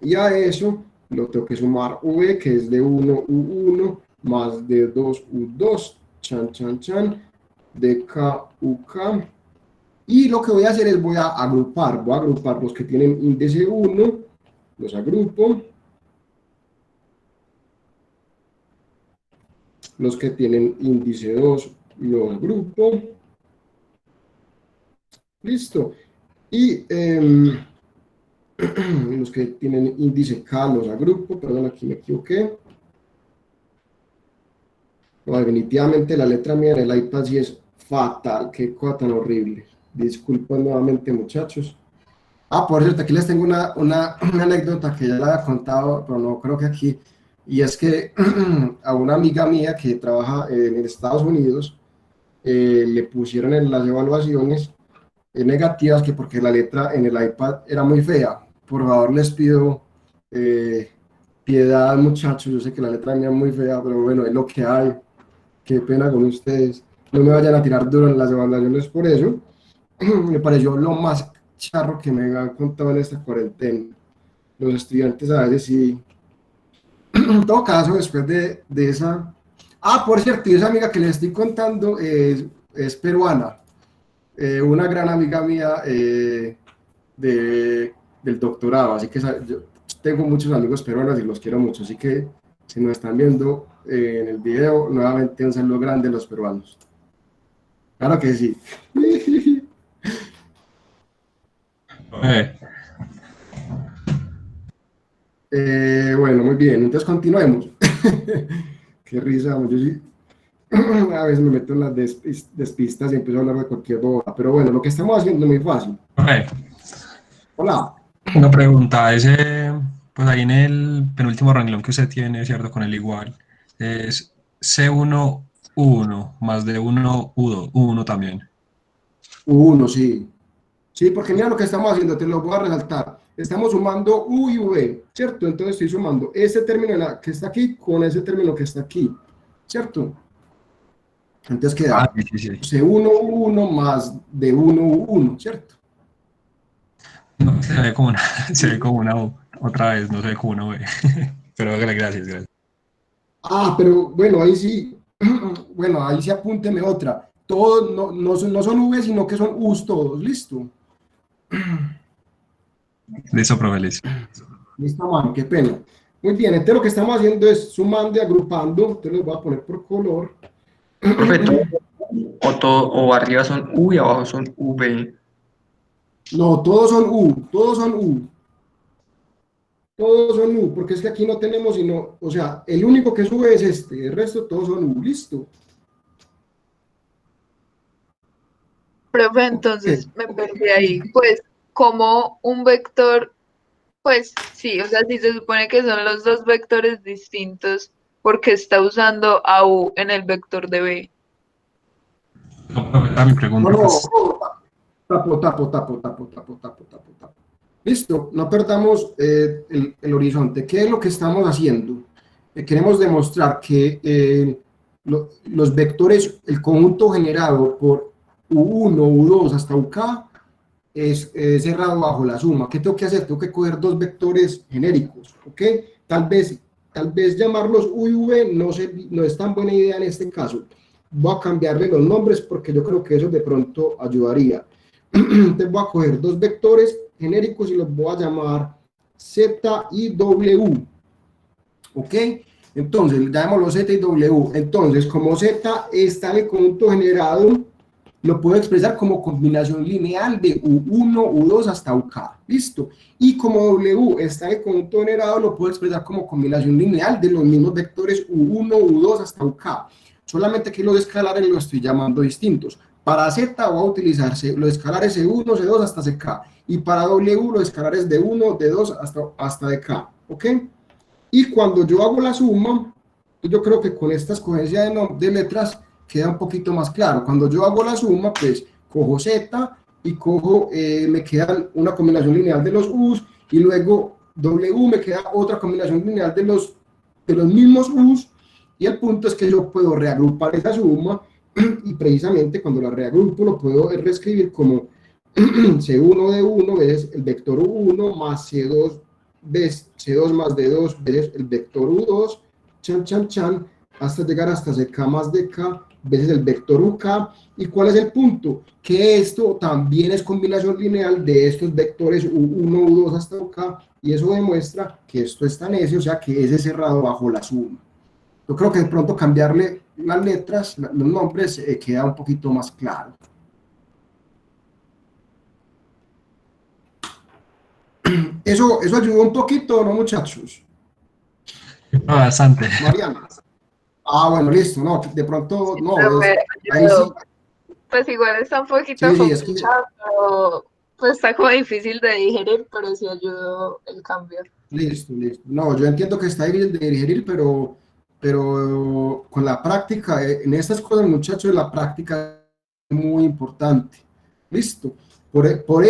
Y a eso lo tengo que sumar V, que es de 1, U1, más de 2, U2, chan, chan, chan, de K, UK. Y lo que voy a hacer es voy a agrupar los que tienen índice 1, los agrupo. Los que tienen índice 2 los agrupo. Listo. Y los que tienen índice K los agrupo. Perdón, aquí me equivoqué. No, definitivamente la letra mía en el iPad sí es fatal. Qué cosa tan horrible. Disculpen nuevamente, muchachos. Por cierto, aquí les tengo una anécdota que ya la había contado, pero no creo que aquí. Y es que a una amiga mía que trabaja en Estados Unidos le pusieron en las evaluaciones negativas que porque la letra en el iPad era muy fea. Por favor, les pido piedad, muchachos. Yo sé que la letra mía es muy fea, pero bueno, es lo que hay. Qué pena con ustedes. No me vayan a tirar duro en las evaluaciones por eso. Me pareció lo más charro que me han contado en esta cuarentena. Los estudiantes a veces sí. En todo caso, después de esa... por cierto, y esa amiga que les estoy contando es peruana. Una gran amiga mía del doctorado. Así que yo tengo muchos amigos peruanos y los quiero mucho. Así que si nos están viendo en el video, nuevamente un saludo grande a los peruanos. Claro que sí. Bueno, muy bien, entonces continuemos. Qué risa, yo sí, a veces me meto en las despistas y empiezo a hablar de cualquier boba, pero bueno, lo que estamos haciendo es muy fácil. Hola. Una pregunta, pues ahí en el penúltimo renglón que usted tiene, ¿cierto? Con el igual, es C1, U1, más de 1, U2, U1 también. U1, sí. Sí, porque mira lo que estamos haciendo, te lo voy a resaltar. Estamos sumando U y V, ¿cierto? Entonces estoy sumando ese término que está aquí con ese término que está aquí, ¿cierto? Entonces queda Sí. C1, U1 más de 1, U1, ¿cierto? No, se ve como una U, otra vez, no se ve como una V. Pero gracias. Pero bueno, ahí sí, bueno, ahí sí apúnteme otra. Todos no son V, sino que son U's todos, ¿listo? Listo, profe, listo. Listo, man, qué pena. Muy bien, entonces lo que estamos haciendo es sumando y agrupando. Entonces los voy a poner por color. Profe, o arriba son U y abajo son V. No, todos son U, todos son U. Todos son U, porque es que aquí no tenemos sino, o sea, el único que sube es este, el resto todos son U, listo. Profe, entonces me perdí ahí. Pues, como un vector, pues sí, o sea, si se supone que son los dos vectores distintos, porque está usando a U en el vector de B. No, profe, mi pregunta es... Tapo. Listo, no perdamos el horizonte. ¿Qué es lo que estamos haciendo? Queremos demostrar que los vectores, el conjunto generado por U1, U2 hasta UK es cerrado bajo la suma. ¿Qué tengo que hacer? Tengo que coger dos vectores genéricos, ¿ok? Tal vez llamarlos U y V no es tan buena idea en este caso. Voy a cambiarle los nombres porque yo creo que eso de pronto ayudaría. Entonces voy a coger dos vectores genéricos y los voy a llamar Z y W. ¿Ok? Entonces, llamémoslo Z y W. Entonces, como Z está en el conjunto generado, lo puedo expresar como combinación lineal de U1, U2 hasta UK. ¿Listo? Y como W está en el conjunto generado, lo puedo expresar como combinación lineal de los mismos vectores U1, U2 hasta UK. Solamente que los escalares los estoy llamando distintos. Para Z voy a utilizar los escalares C1, C2 hasta CK. Y para W los escalares de 1, de 2 hasta DK. ¿Ok? Y cuando yo hago la suma, yo creo que con esta escogencia de letras queda un poquito más claro. Cuando yo hago la suma, pues cojo Z y cojo, me queda una combinación lineal de los U's, y luego W me queda otra combinación lineal de los mismos U's, y el punto es que yo puedo reagrupar esa suma, y precisamente cuando la reagrupo lo puedo reescribir como C1 de 1 veces el vector U1 más C2 veces C2 más D2 veces el vector U2, chan, hasta llegar hasta CK más DK veces el vector UK. ¿Y cuál es el punto? Que esto también es combinación lineal de estos vectores U1, U2 hasta UK, y eso demuestra que esto está en S, o sea que S es cerrado bajo la suma. Yo creo que de pronto cambiarle las letras, los nombres, queda un poquito más claro. Eso ayudó un poquito, ¿no, muchachos? No, bastante. Mariana. Bueno, listo, no, de pronto, no, ahí Pero, sí. pues igual está un poquito Sí, es que- complicado, pues está como difícil de digerir, pero sí ayudó el cambio. Listo. No, yo entiendo que está difícil de digerir, pero con la práctica, en estas cosas, muchachos, la práctica es muy importante. Listo. Por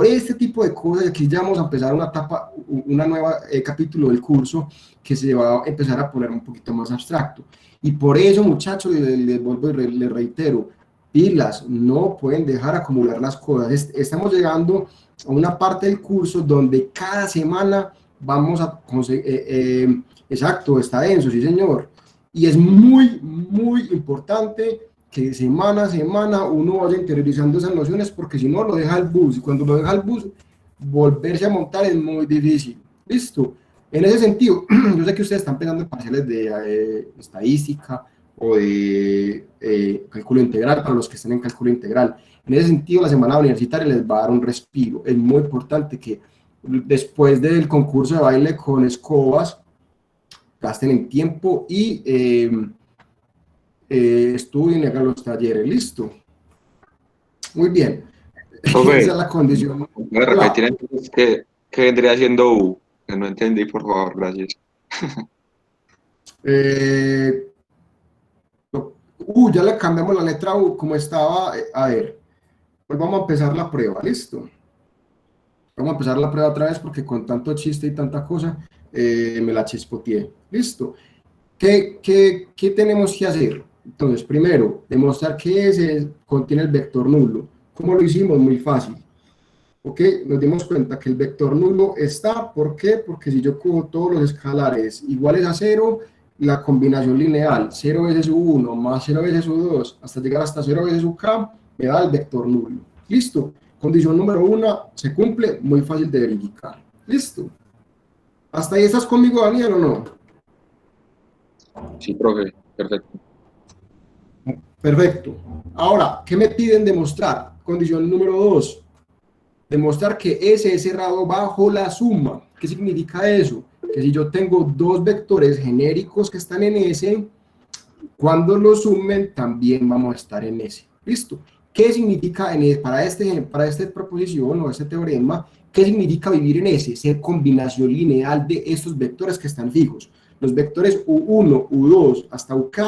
este tipo de cosas, aquí ya vamos a empezar una etapa, una nueva capítulo del curso que se va a empezar a poner un poquito más abstracto. Y por eso, muchachos, les vuelvo y les reitero, pilas, no pueden dejar acumular las cosas. Estamos llegando a una parte del curso donde cada semana vamos a conseguir, exacto, está denso, sí señor, y es muy importante que semana a semana uno vaya interiorizando esas nociones, porque si no lo deja el bus, y cuando lo deja el bus, volverse a montar es muy difícil. Listo. En ese sentido, yo sé que ustedes están pensando en parciales de estadística o de cálculo integral, para los que estén en cálculo integral. En ese sentido, la semana universitaria les va a dar un respiro. Es muy importante que después del concurso de baile con escobas, gasten en tiempo y estudien y hagan los talleres. Listo. Muy bien. Profe, Esa es la condición. ¿me repetir entonces qué vendría siendo U? Que no entendí, por favor, gracias. Ya le cambiamos la letra U como estaba. A ver, pues vamos a empezar la prueba. Listo. Vamos a empezar la prueba otra vez porque con tanto chiste y tanta cosa me la chispoteé. Listo. ¿Qué tenemos que hacer? Entonces, primero, demostrar que S contiene el vector nulo. ¿Cómo lo hicimos? Muy fácil. ¿Ok? Nos dimos cuenta que el vector nulo está. ¿Por qué? Porque si yo cojo todos los escalares iguales a 0, la combinación lineal 0 veces U1 más 0 veces U2 hasta llegar hasta 0 veces UK me da el vector nulo. ¿Listo? Condición número 1 se cumple, muy fácil de verificar. ¿Listo? ¿Hasta ahí estás conmigo, Daniel, o no? Sí, profe, perfecto. Perfecto. Ahora, ¿qué me piden demostrar? Condición número 2. Demostrar que S es cerrado bajo la suma. ¿Qué significa eso? Que si yo tengo dos vectores genéricos que están en S, cuando los sumen también vamos a estar en S. ¿Listo? ¿Qué significa para esta proposición o este teorema? ¿Qué significa vivir en S? Ser combinación lineal de estos vectores que están fijos. Los vectores U1, U2 hasta UK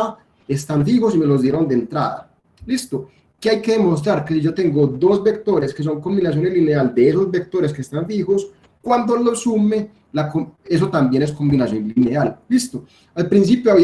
están fijos y me los dieron de entrada. ¿Listo? ¿Qué hay que demostrar? Que si yo tengo dos vectores que son combinaciones lineal de esos vectores que están fijos, cuando los sume, eso también es combinación lineal. ¿Listo? Al principio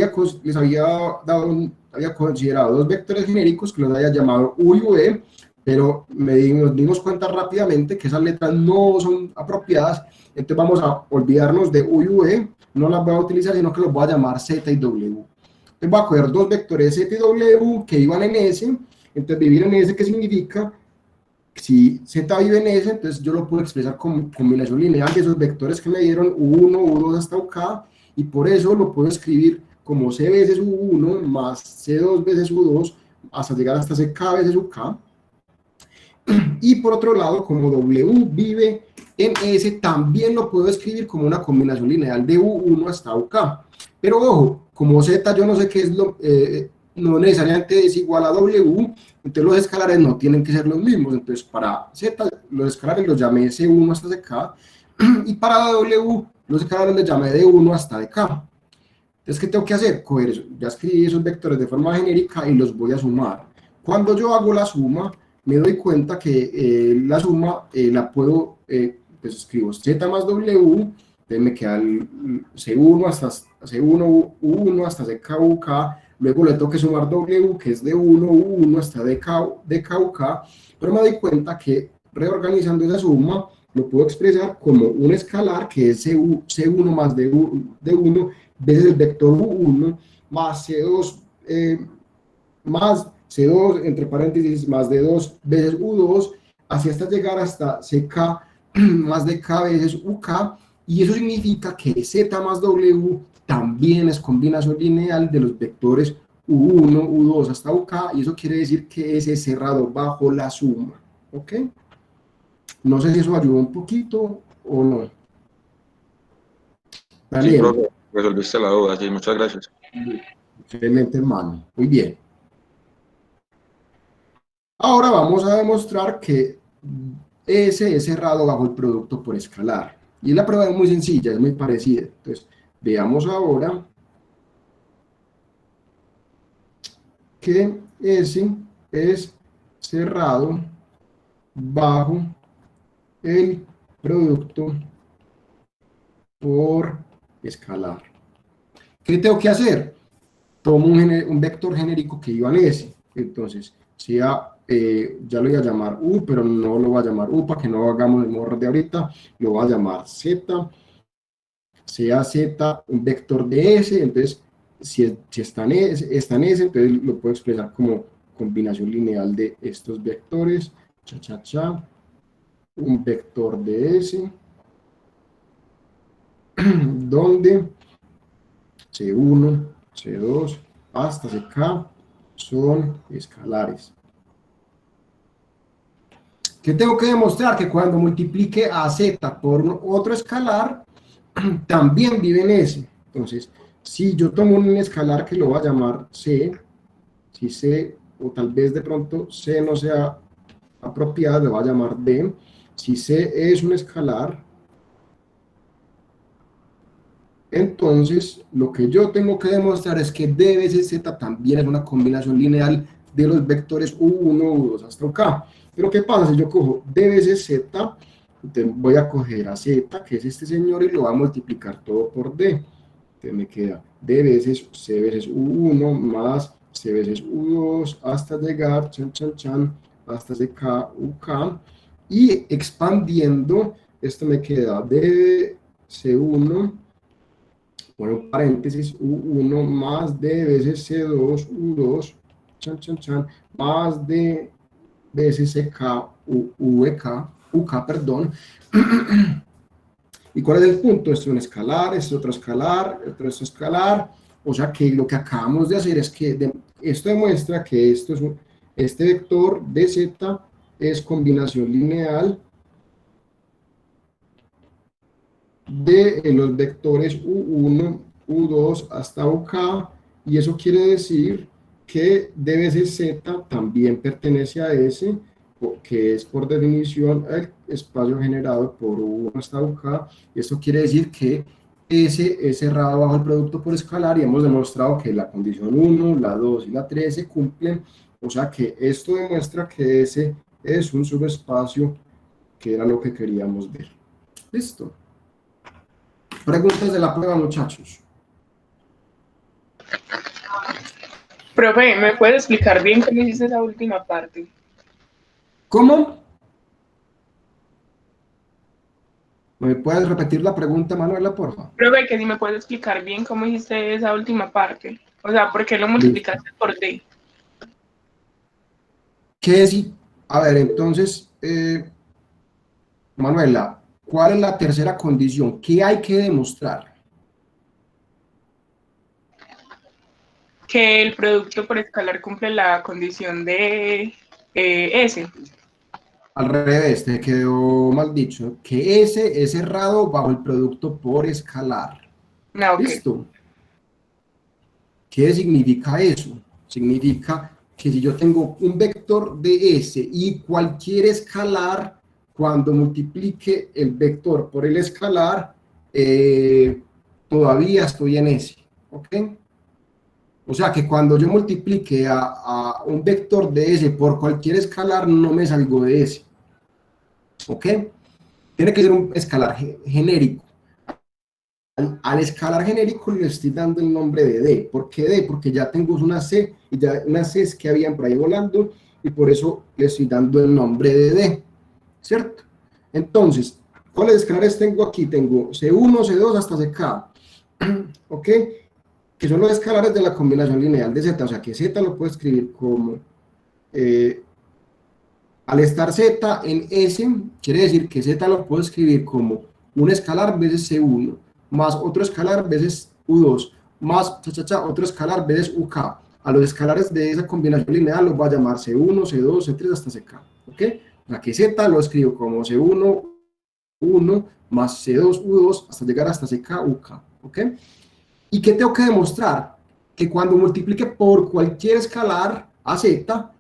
les había considerado dos vectores genéricos que los había llamado U y V, pero nos dimos cuenta rápidamente que esas letras no son apropiadas, entonces vamos a olvidarnos de U y V, no las voy a utilizar, sino que los voy a llamar Z y W. Entonces voy a coger dos vectores Z y W que iban en S. Entonces vivir en S, ¿qué significa? Si Z vive en S, entonces yo lo puedo expresar como combinación lineal de esos vectores que me dieron U1, U2 hasta UK, y por eso lo puedo escribir como C veces U1 más C2 veces U2 hasta llegar hasta CK veces UK. Y por otro lado, como W vive en S, también lo puedo escribir como una combinación lineal de U1 hasta UK. Pero ojo, como Z yo no sé qué es no necesariamente es igual a W, entonces los escalares no tienen que ser los mismos. Entonces para Z los escalares los llamé C1 hasta CK, y para W los escalares les llamé de 1 hasta dk. Entonces, ¿qué tengo que hacer? Coger eso, ya escribí esos vectores de forma genérica y los voy a sumar. Cuando yo hago la suma, me doy cuenta que la suma la puedo, pues escribo z más w, entonces me queda el C1 hasta C1 U1 hasta CK UK, luego le tengo que sumar W, que es de 1 U1 hasta DK UK, pero me doy cuenta que reorganizando esa suma, lo puedo expresar como un escalar que es C1 más D1 veces el vector U1 más C2 más C2 entre paréntesis más D2 veces U2, así hasta llegar hasta CK más DK veces UK, y eso significa que Z más W también es combinación lineal de los vectores U1, U2 hasta UK, y eso quiere decir que es cerrado bajo la suma. ¿Ok? No sé si eso ayudó un poquito o no. Sí, profe, resolviste la duda, sí, muchas gracias. Excelente, hermano. Muy bien. Ahora vamos a demostrar que S es cerrado bajo el producto por escalar. Y la prueba es muy sencilla, es muy parecida. Entonces, veamos ahora que S es cerrado bajo el producto por escalar. ¿Qué tengo que hacer? Tomo un vector genérico que iba en S. Entonces, sea, ya lo voy a llamar U, pero no lo voy a llamar U para que no hagamos el morro de ahorita. Lo voy a llamar Z. Sea Z un vector de S. Entonces, si está en S, entonces lo puedo expresar como combinación lineal de estos vectores. Un vector de S. Donde C1, C2 hasta CK son escalares. ¿Qué tengo que demostrar? Que cuando multiplique a Z por otro escalar, también vive en S. Entonces, si yo tomo un escalar que lo voy a llamar C, si C, o tal vez de pronto C no sea apropiado, lo voy a llamar D. Si C es un escalar, entonces lo que yo tengo que demostrar es que D veces Z también es una combinación lineal de los vectores U1, U2 hasta UK. Pero ¿qué pasa si yo cojo D veces Z? Entonces voy a coger a Z, que es este señor, y lo voy a multiplicar todo por D. Entonces me queda D veces C veces U1 más C veces U2 hasta llegar, hasta CK, UK. Y expandiendo, esto me queda D C1, bueno, paréntesis, U1 más D veces C2, U2, más D veces CK, UK, perdón. ¿Y cuál es el punto? Esto es un escalar, esto es otro escalar, esto es escalar. O sea que lo que acabamos de hacer es que esto demuestra que este vector de Z es combinación lineal de los vectores U1, U2 hasta UK, y eso quiere decir que D veces Z también pertenece a S, que es por definición el espacio generado por U1 hasta UK, y esto quiere decir que S es cerrado bajo el producto por escalar, y hemos demostrado que la condición 1, la 2 y la 3 se cumplen, o sea que esto demuestra que S es un subespacio, que era lo que queríamos ver. ¿Listo? Preguntas de la prueba, muchachos. Profe, ¿me puede explicar bien cómo hiciste esa última parte? ¿Cómo? ¿Me puedes repetir la pregunta, Manuela, por favor? Profe, que si me puede explicar bien cómo hiciste esa última parte. O sea, ¿por qué lo multiplicaste por D? ¿Qué es? A ver, entonces, Manuela, ¿cuál es la tercera condición? ¿Qué hay que demostrar? Que el producto por escalar cumple la condición de S. Al revés, te quedó mal dicho. Que S es cerrado bajo el producto por escalar. No, ok. ¿Listo? ¿Qué significa eso? Significa que si yo tengo un vector de S y cualquier escalar, cuando multiplique el vector por el escalar, todavía estoy en S, ¿ok? O sea que cuando yo multiplique a un vector de S por cualquier escalar, no me salgo de S, ¿ok? Tiene que ser un escalar genérico. Al escalar genérico le estoy dando el nombre de D. ¿Por qué D? Porque ya tengo una C, y ya unas Cs que habían por ahí volando, y por eso le estoy dando el nombre de D, ¿cierto? Entonces, ¿cuáles escalares tengo aquí? Tengo C1, C2 hasta CK, ¿ok? Que son los escalares de la combinación lineal de Z, o sea que Z lo puedo escribir como, al estar Z en S, quiere decir que Z lo puedo escribir como un escalar veces C1, más otro escalar veces U2, más otro escalar veces UK. A los escalares de esa combinación lineal los voy a llamar C1, C2, C3 hasta CK, ¿ok? O sea que Z lo escribo como C1, 1 más C2, U2 hasta llegar hasta CK, UK, ¿ok? ¿Y qué tengo que demostrar? Que cuando multiplique por cualquier escalar a Z,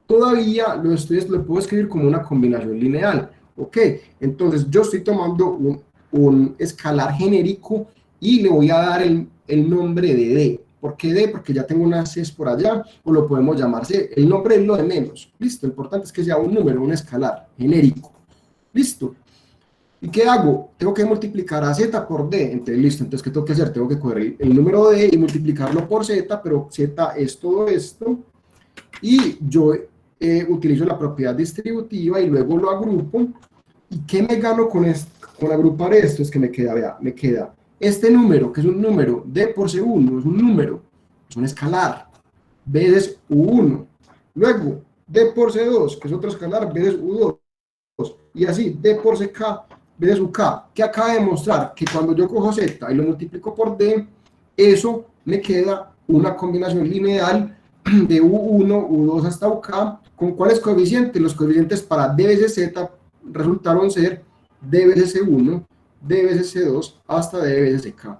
todavía lo puedo escribir como una combinación lineal, ¿ok? Entonces yo estoy tomando un escalar genérico y le voy a dar el nombre de D. ¿Por qué D? Porque ya tengo unas Cs por allá, o lo podemos llamar C. El nombre es lo de menos, listo. Lo importante es que sea un número, un escalar genérico, listo. ¿Y qué hago? Tengo que multiplicar a Z por D. Entonces, listo. Entonces, ¿qué tengo que hacer? Tengo que coger el número D y multiplicarlo por Z, pero Z es todo esto. Y yo utilizo la propiedad distributiva y luego lo agrupo. ¿Y qué me gano con agrupar esto? Es que me queda, vea, me queda este número, que es un número, D por C1, es un número, es un escalar, veces U1. Luego, D por C2, que es otro escalar, veces U2. Y así, D por CK veces UK, que acaba de demostrar que cuando yo cojo Z y lo multiplico por D, eso me queda una combinación lineal de U1, U2 hasta UK. ¿Con cuáles coeficientes? Los coeficientes para D veces Z resultaron ser D veces C1, D veces C2 hasta D veces CK.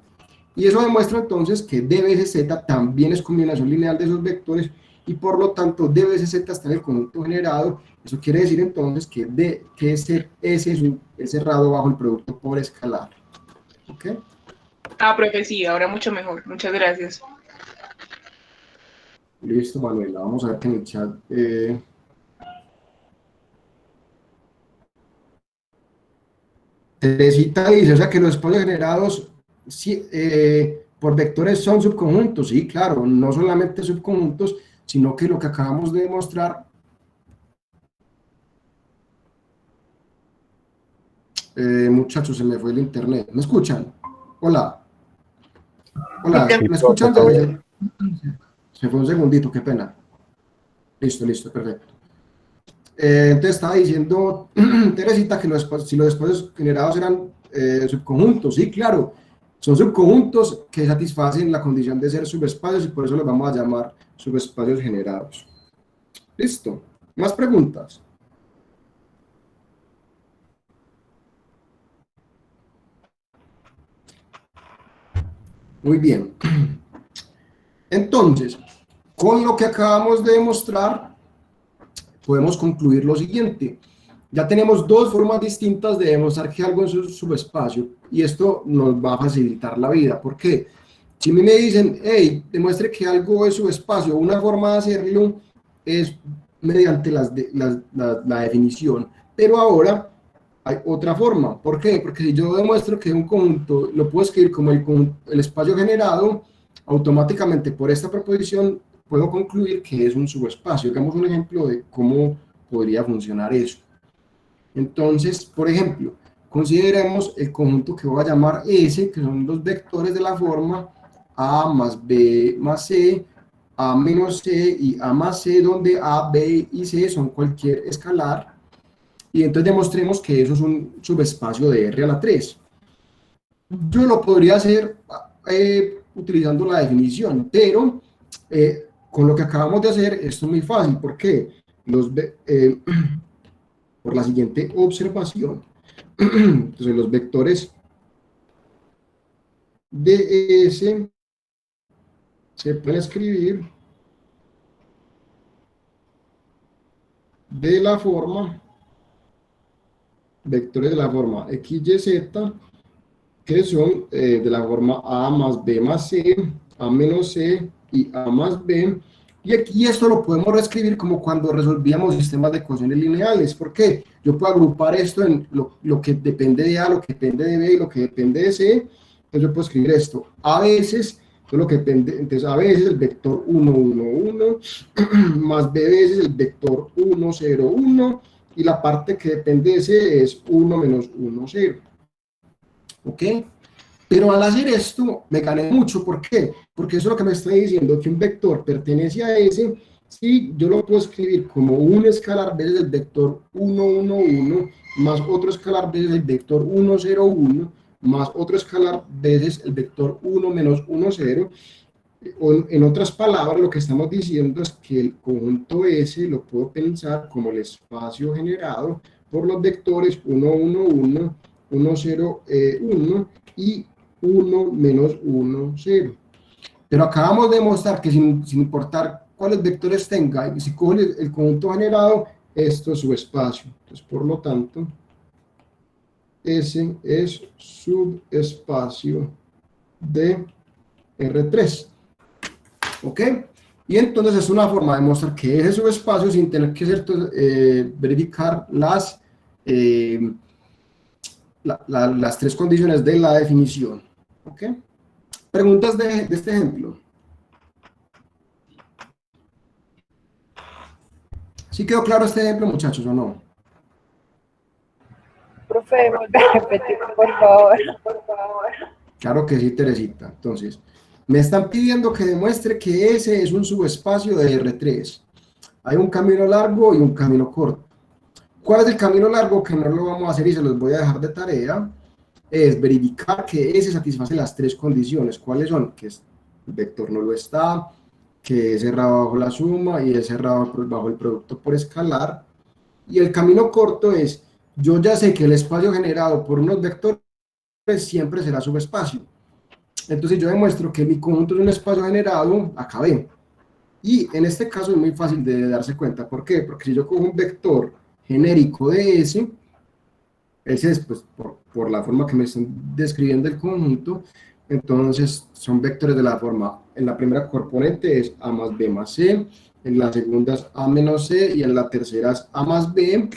Y eso demuestra entonces que D veces Z también es combinación lineal de esos vectores, y por lo tanto D veces Z está en el conjunto generado. Eso quiere decir entonces que S es cerrado bajo el producto por escalar. ¿Ok? Ah, profe, sí, ahora mucho mejor. Muchas gracias. Listo, Manuela. Vamos a ver que en el chat... Teresita dice, o sea que los espacios generados por vectores son subconjuntos. Sí, claro, no solamente subconjuntos, sino que lo que acabamos de demostrar... muchachos, se me fue el internet. ¿Me escuchan? Hola. Hola, ¿me escuchan? Se fue un segundito, qué pena. Listo, listo, perfecto. Entonces estaba diciendo, Teresita, que si los espacios generados eran subconjuntos. Sí, claro, son subconjuntos que satisfacen la condición de ser subespacios y por eso los vamos a llamar subespacios generados. Listo. ¿Más preguntas? Muy bien. Entonces, con lo que acabamos de demostrar, podemos concluir lo siguiente. Ya tenemos dos formas distintas de demostrar que algo es un subespacio, y esto nos va a facilitar la vida. ¿Por qué? Si a mí me dicen, hey, demuestre que algo es subespacio, una forma de hacerlo es mediante la definición, pero ahora hay otra forma. ¿Por qué? Porque si yo demuestro que un conjunto lo puedo escribir como el espacio generado, automáticamente por esta proposición puedo concluir que es un subespacio. Hagamos un ejemplo de cómo podría funcionar eso. Entonces, por ejemplo, consideremos el conjunto que voy a llamar S, que son los vectores de la forma A más B más C, A menos C y A más C, donde A, B y C son cualquier escalar. Y entonces demostremos que eso es un subespacio de R a la 3. Yo lo podría hacer utilizando la definición, pero con lo que acabamos de hacer, esto es muy fácil. ¿Por qué? Por la siguiente observación. Entonces, los vectores de S se pueden escribir de la forma, vectores de la forma XYZ, que son de la forma A más B más C, A menos C y A más B. Y aquí esto lo podemos reescribir como cuando resolvíamos sistemas de ecuaciones lineales. ¿Por qué? Yo puedo agrupar esto en lo que depende de A, lo que depende de B y lo que depende de C. Entonces yo puedo escribir esto. A veces, lo que depende, entonces A veces el vector 1, 1, 1, más B veces el vector 1, 0, 1, y la parte que depende de C es 1 menos 1, 0. ¿Ok? Pero al hacer esto, me gané mucho. ¿Por qué? Porque eso es lo que me está diciendo, que un vector pertenece a ese, si yo lo puedo escribir como un escalar veces el vector 1, 1, 1, más otro escalar veces el vector 1, 0, 1, más otro escalar veces el vector 1, menos 1, 0. O en otras palabras, lo que estamos diciendo es que el conjunto S lo puedo pensar como el espacio generado por los vectores 1, 1, 1, 1, 0, 1 y 1 menos 1, 0. Pero acabamos de demostrar que sin importar cuáles vectores tenga, y si coge el conjunto generado, esto es su espacio. Entonces, por lo tanto, S es subespacio de R3. ¿Ok? Y entonces es una forma de mostrar que ese subespacio sin tener que verificar las tres condiciones de la definición. ¿Ok? Preguntas de este ejemplo. ¿Sí quedó claro este ejemplo, muchachos, o no? Profe, vuelve a repetir, por favor. Claro que sí, Teresita. Entonces, me están pidiendo que demuestre que ese es un subespacio de R3. Hay un camino largo y un camino corto. ¿Cuál es el camino largo? Que no lo vamos a hacer y se los voy a dejar de tarea. Es verificar que ese satisface las tres condiciones. ¿Cuáles son? Que el vector no lo está, que es cerrado bajo la suma y es cerrado bajo el producto por escalar. Y el camino corto es, yo ya sé que el espacio generado por unos vectores siempre será subespacio. Entonces yo demuestro que mi conjunto es un espacio generado, acabé. Y en este caso es muy fácil de darse cuenta. ¿Por qué? Porque si yo cojo un vector genérico de S, ese es pues, por la forma que me están describiendo el conjunto, entonces son vectores de la forma, en la primera componente es A más B más C, en la segunda es A menos C y en la tercera es A más B.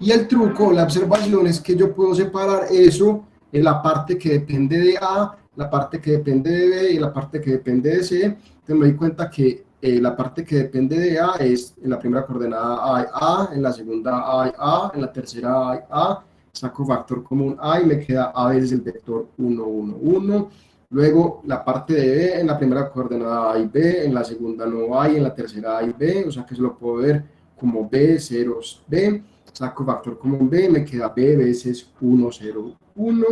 Y el truco, la observación es que yo puedo separar eso en la parte que depende de A, la parte que depende de B y la parte que depende de C. Entonces me doy cuenta que la parte que depende de A es en la primera coordenada hay A, en la segunda hay A, en la tercera hay A, saco factor común A y me queda A veces el vector 1, 1, 1. Luego la parte de B, en la primera coordenada hay B, en la segunda no hay, en la tercera hay B, o sea que se lo puedo ver como B, 0, B. Saco factor común B, me queda B veces 1, 0, 1.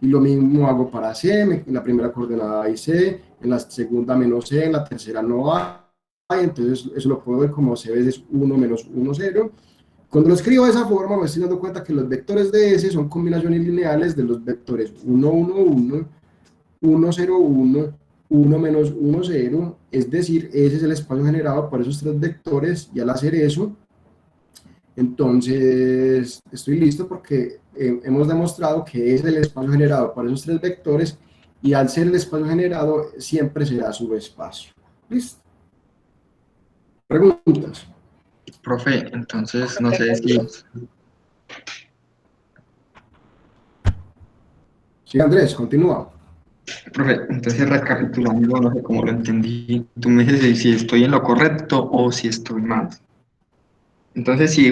Y lo mismo hago para C, en la primera coordenada hay C, en la segunda menos C, en la tercera no hay, entonces eso lo puedo ver como C veces 1 menos 1, 0. Cuando lo escribo de esa forma me estoy dando cuenta que los vectores de S son combinaciones lineales de los vectores 1, 1, 1, 1, 0, 1, 1 menos 1, 0, es decir, ese es el espacio generado por esos tres vectores, y al hacer eso, entonces estoy listo porque hemos demostrado que es el espacio generado por esos tres vectores, y al ser el espacio generado siempre será subespacio. ¿Listo? ¿Preguntas? Profe, entonces no sé si... Sí, Andrés, continúa. Profe, entonces recapitulando, no sé cómo lo entendí. Tú me dices si estoy en lo correcto o si estoy mal. Entonces, si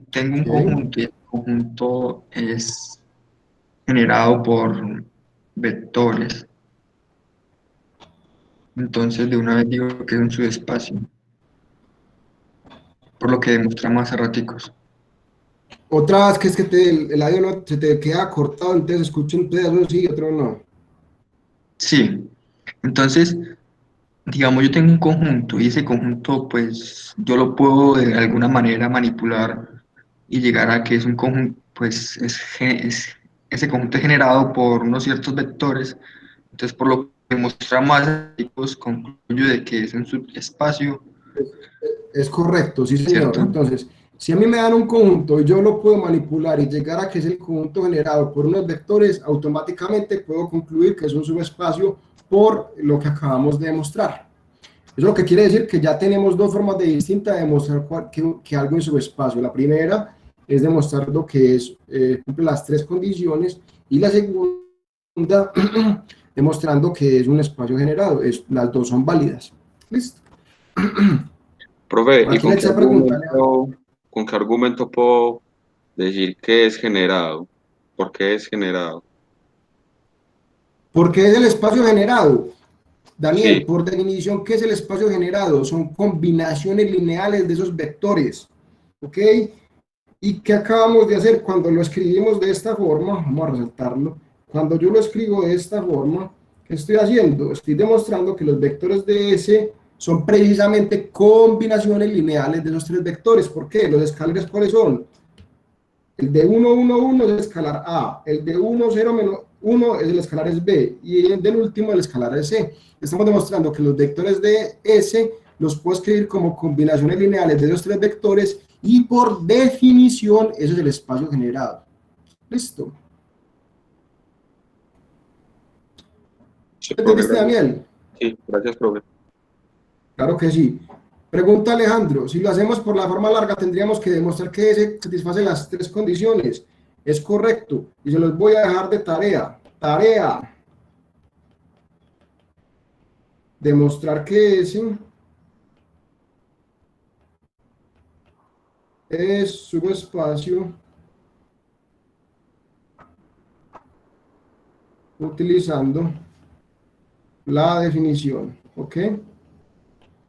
tengo un conjunto y el conjunto es generado por vectores, entonces de una vez digo que es un subespacio, por lo que demostramos hace raticos. Otra vez que es que el audio no, se te queda cortado, entonces escucho un pedazo sí y otro no. Sí, entonces, digamos, yo tengo un conjunto y ese conjunto, pues, yo lo puedo de alguna manera manipular y llegar a que es un conjunto, pues, ese conjunto es generado por unos ciertos vectores. Entonces, por lo que mostramos hace raticos, concluyo de que es un subespacio, Es correcto, sí señor. ¿cierto? Entonces, Si a mí me dan un conjunto y yo lo puedo manipular y llegar a que es el conjunto generado por unos vectores, automáticamente puedo concluir que es un subespacio por lo que acabamos de demostrar. Eso lo que quiere decir que ya tenemos dos formas distintas de demostrar que algo es subespacio. La primera es demostrando que cumple las tres condiciones, y la segunda demostrando que es un espacio generado. Las dos son válidas. ¿Listo? Profe, ¿y Aquí le eché preguntarle con qué argumento puedo decir que es generado? ¿Por qué es generado? ¿Por qué es el espacio generado? Daniel, Sí. por definición, ¿qué es el espacio generado? Son combinaciones lineales de esos vectores. ¿Ok? ¿Y qué acabamos de hacer cuando lo escribimos de esta forma? Vamos a resaltarlo. Cuando yo lo escribo de esta forma, ¿qué estoy haciendo? Estoy demostrando que los vectores de S son precisamente combinaciones lineales de esos tres vectores. ¿Por qué? ¿Los escalares cuáles son? El de 1, 1, 1 es el escalar A, el de 1, 0, menos 1 es el escalar es B, y el del último el escalar es C. Estamos demostrando que los vectores de S los puedo escribir como combinaciones lineales de esos tres vectores, y por definición ese es el espacio generado. ¿Listo? Sí, profe, ¿Entendiste, gracias. Daniel? Sí, gracias, profe. Claro que sí. Pregunta Alejandro, si lo hacemos por la forma larga tendríamos que demostrar que S satisface las tres condiciones. Es correcto, y se los voy a dejar de tarea. Tarea. Demostrar que S es subespacio utilizando la definición, ¿ok?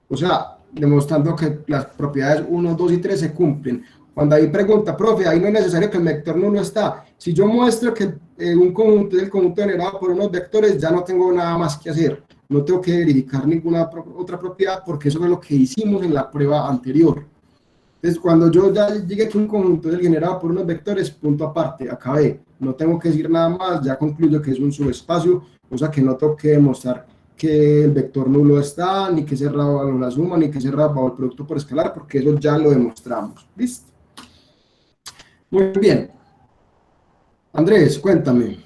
O sea, demostrando que las propiedades 1, 2 y 3 se cumplen. Cuando ahí pregunta, profe, ahí no es necesario que el vector nulo está. Si yo muestro que un conjunto es el conjunto generado por unos vectores, ya no tengo nada más que hacer. No tengo que verificar ninguna otra propiedad, porque eso es lo que hicimos en la prueba anterior. Entonces, cuando yo ya llegué que un conjunto es el generado por unos vectores, punto aparte, acabé. No tengo que decir nada más, ya concluyo que es un subespacio, cosa que no tengo que demostrar que el vector nulo está, ni que es cerrado bajo la suma, ni que es cerrado bajo el producto por escalar, porque eso ya lo demostramos. ¿Listo? Muy bien. Andrés, cuéntame.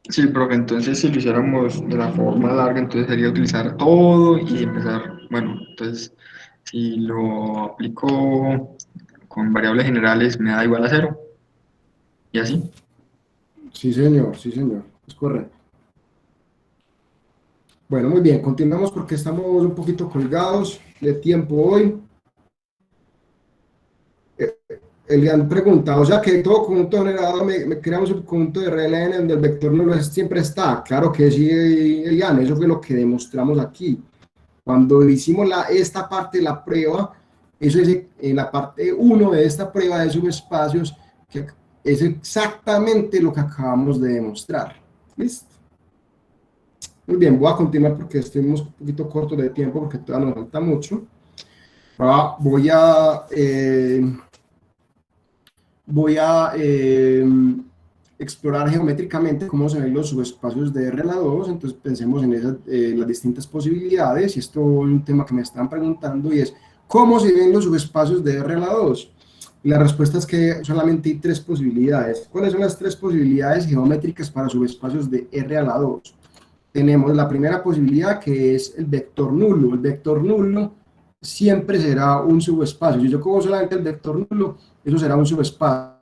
Sí, profe, entonces si lo hiciéramos de la forma larga, entonces sería utilizar todo y empezar, bueno, entonces si lo aplico con variables generales me da igual a 0, y así. Sí, señor, es correcto. Bueno, muy bien, continuamos porque estamos un poquito colgados de tiempo hoy. Elian pregunta, o sea que todo conjunto generado me crea un subconjunto de RLN donde el vector nulo siempre está. Claro que sí, Elian, eso fue lo que demostramos aquí. Cuando hicimos esta parte de la prueba, eso es en la parte 1 de esta prueba de subespacios, que es exactamente lo que acabamos de demostrar. ¿Listo? Muy bien, voy a continuar porque estamos un poquito cortos de tiempo, porque todavía nos falta mucho. Voy a explorar geométricamente cómo se ven los subespacios de R a la 2, entonces pensemos en las distintas posibilidades, y esto es un tema que me están preguntando, y es, ¿cómo se ven los subespacios de R a la 2? Y la respuesta es que solamente hay tres posibilidades. ¿Cuáles son las tres posibilidades geométricas para subespacios de R a la 2? Tenemos la primera posibilidad, que es el vector nulo. El vector nulo siempre será un subespacio. Si yo cojo solamente el vector nulo, eso será un subespacio.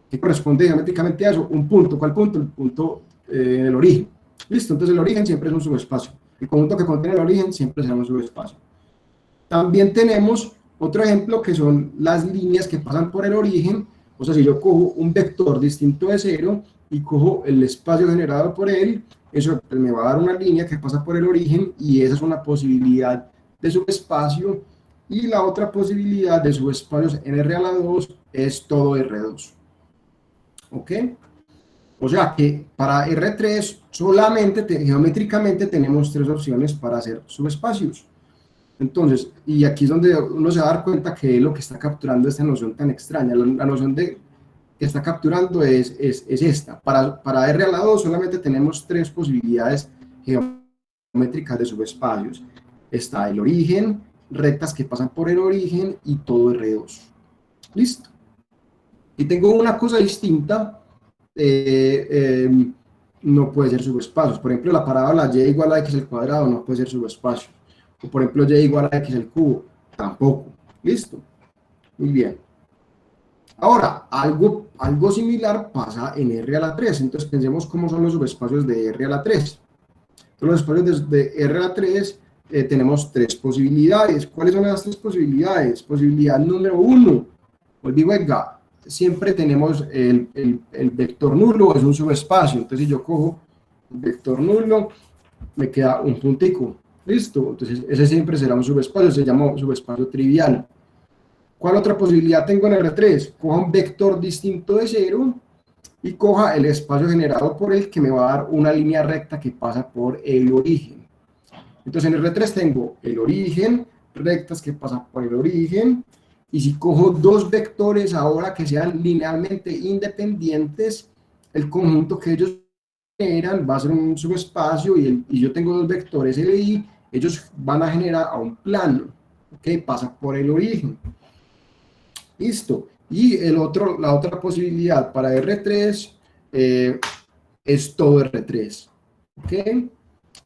¿Qué corresponde geométricamente a eso? Un punto. ¿Cuál punto? El punto del origen. ¿Listo? Entonces el origen siempre es un subespacio. El conjunto que contiene el origen siempre será un subespacio. También tenemos otro ejemplo, que son las líneas que pasan por el origen. O sea, si yo cojo un vector distinto de 0 y cojo el espacio generado por él, eso me va a dar una línea que pasa por el origen, y esa es una posibilidad de subespacio. Y la otra posibilidad de subespacios en R a la 2 es todo R2. ¿Ok? O sea que para R3 solamente geométricamente tenemos tres opciones para hacer subespacios. Entonces, y aquí es donde uno se va a dar cuenta que lo que está capturando esta noción tan extraña. La noción que está capturando es esta. Para R a la 2 solamente tenemos tres posibilidades geométricas de subespacios. Está el origen, rectas que pasan por el origen y todo R2. ¿Listo? Y tengo una cosa distinta, no puede ser subespacios. Por ejemplo, la parábola y igual a x al cuadrado no puede ser subespacio. O por ejemplo, y igual a x al cubo, tampoco. ¿Listo? Muy bien. Ahora, algo similar pasa en R a la 3. Entonces, pensemos cómo son los subespacios de R a la 3. Entonces, los espacios de R a la 3 tenemos tres posibilidades. ¿Cuáles son las tres posibilidades? Posibilidad número 1. Venga, siempre tenemos el vector nulo, es un subespacio. Entonces, si yo cojo el vector nulo, me queda un puntico. ¿Listo? Entonces, ese siempre será un subespacio, se llama subespacio trivial. ¿Cuál otra posibilidad tengo en R3? Coja un vector distinto de 0 y coja el espacio generado por él que me va a dar una línea recta que pasa por el origen. Entonces en R3 tengo el origen, rectas que pasan por el origen, y si cojo dos vectores ahora que sean linealmente independientes, el conjunto que ellos generan va a ser un subespacio y yo tengo dos vectores LI, ellos van a generar a un plano, que pasa por el origen. Listo. Y la otra posibilidad para R3 es todo R3. ¿Ok?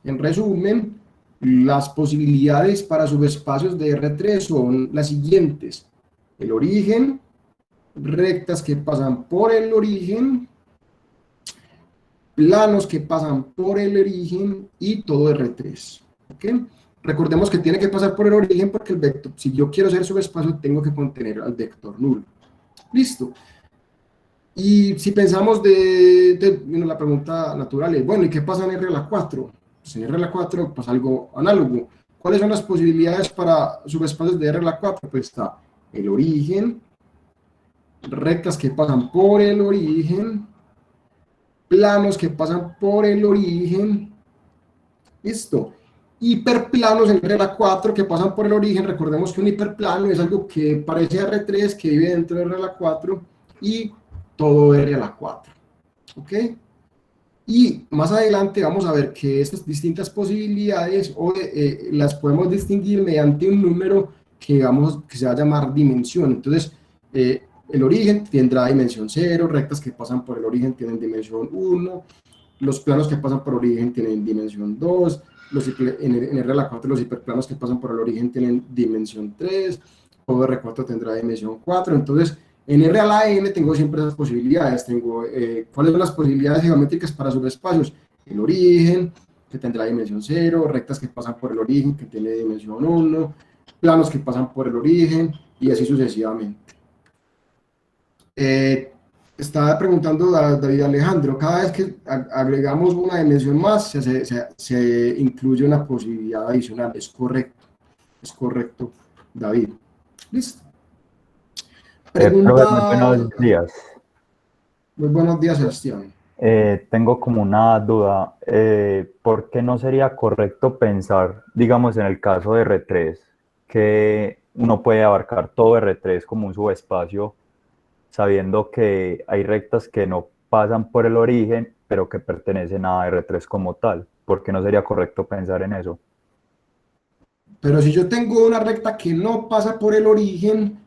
En resumen, las posibilidades para subespacios de R3 son las siguientes. El origen, rectas que pasan por el origen, planos que pasan por el origen y todo R3. ¿Ok? Recordemos que tiene que pasar por el origen porque el vector, si yo quiero hacer subespacio, tengo que contener al vector nulo. Listo. Y si pensamos la pregunta natural es, bueno, ¿y qué pasa en R a la 4? Pues en R a la 4 pasa algo análogo. ¿Cuáles son las posibilidades para subespacios de R a la 4? Pues está el origen, rectas que pasan por el origen, planos que pasan por el origen. Listo. Hiperplanos en R a la 4 que pasan por el origen. Recordemos que un hiperplano es algo que parece R3, que vive dentro de R a la 4 y todo R a la 4. ¿Ok? Y más adelante vamos a ver que estas distintas posibilidades las podemos distinguir mediante un número que se va a llamar dimensión. Entonces, el origen tendrá dimensión 0, rectas que pasan por el origen tienen dimensión 1, los planos que pasan por origen tienen dimensión 2, en R a la 4 los hiperplanos que pasan por el origen tienen dimensión 3, todo R4 tendrá dimensión 4, entonces en R a la n tengo siempre esas posibilidades. Tengo cuáles son las posibilidades geométricas para subespacios. El origen, que tendrá dimensión 0, rectas que pasan por el origen, que tiene dimensión 1, planos que pasan por el origen, y así sucesivamente. Estaba preguntando David Alejandro, cada vez que agregamos una dimensión más, se incluye una posibilidad adicional. Es correcto, David. ¿Listo? Profe, muy buenos días. Muy buenos días, Sebastián. Tengo como una duda. ¿Por qué no sería correcto pensar, digamos, en el caso de R3, que uno puede abarcar todo R3 como un subespacio, sabiendo que hay rectas que no pasan por el origen, pero que pertenecen a R3 como tal? ¿Por qué no sería correcto pensar en eso? Pero si yo tengo una recta que no pasa por el origen,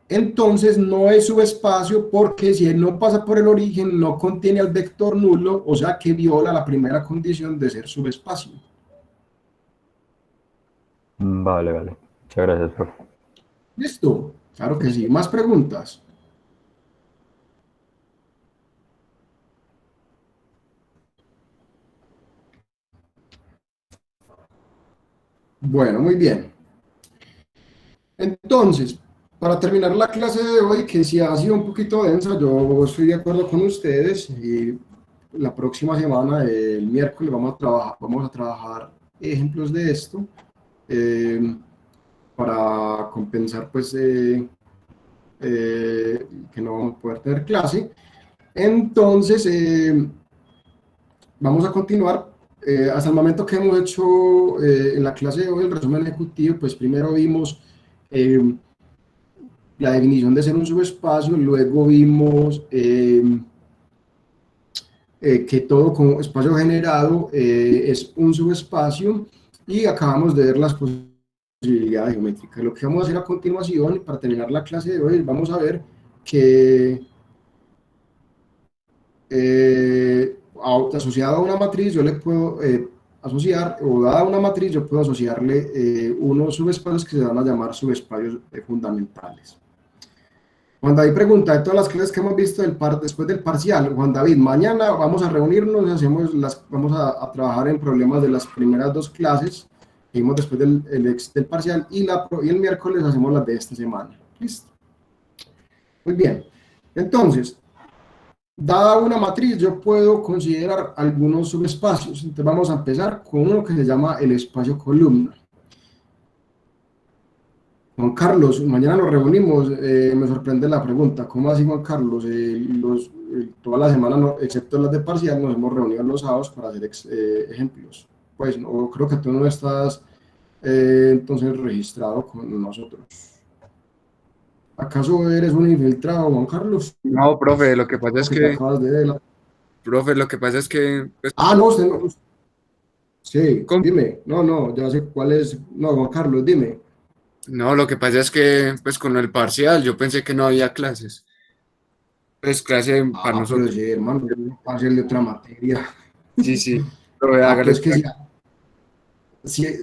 entonces no es subespacio, porque si él no pasa por el origen no contiene al vector nulo, o sea que viola la primera condición de ser subespacio. Vale. Muchas gracias, profe. ¿Listo? Claro que sí. ¿Más preguntas? Bueno, muy bien. Entonces, para terminar la clase de hoy, que sí ha sido un poquito densa, yo estoy de acuerdo con ustedes, y la próxima semana, el miércoles, vamos a trabajar ejemplos de esto para compensar pues que no vamos a poder tener clase. Entonces, vamos a continuar. Hasta el momento que hemos hecho en la clase de hoy, el resumen ejecutivo, pues primero vimos la definición de ser un subespacio, luego vimos que todo como espacio generado es un subespacio, y acabamos de ver las posibilidades posibilidad geométrica. Lo que vamos a hacer a continuación, para terminar la clase de hoy, vamos a ver que asociado a una matriz, yo le puedo asociar, o dada una matriz, yo puedo asociarle unos subespacios que se van a llamar subespacios fundamentales. Juan David pregunta, de todas las clases que hemos visto después del parcial, Juan David, mañana vamos a reunirnos, vamos a trabajar en problemas de las primeras dos clases que vimos después del parcial, y el miércoles hacemos las de esta semana. ¿Listo? Muy bien. Entonces, dada una matriz, yo puedo considerar algunos subespacios. Entonces vamos a empezar con uno que se llama el espacio columna. Juan Carlos, mañana nos reunimos, me sorprende la pregunta, ¿cómo así, Juan Carlos? Toda la semana, excepto las de parcial, nos hemos reunido los sábados para hacer ejemplos. Pues no, creo que tú no estás entonces registrado con nosotros. ¿Acaso eres un infiltrado, Juan Carlos? No, profe, lo que pasa es Te que, acabas de... profe, lo que pasa es que, pues, Ah, no, usted no. Sí, ¿cómo? dime. No, ya sé cuál es. No, Juan Carlos, dime. No, lo que pasa es que, pues, con el parcial, yo pensé que no había clases. Pues, clase para Pero nosotros. sí, hermano, parcial de otra materia. Sí, profe, hágale. Pues que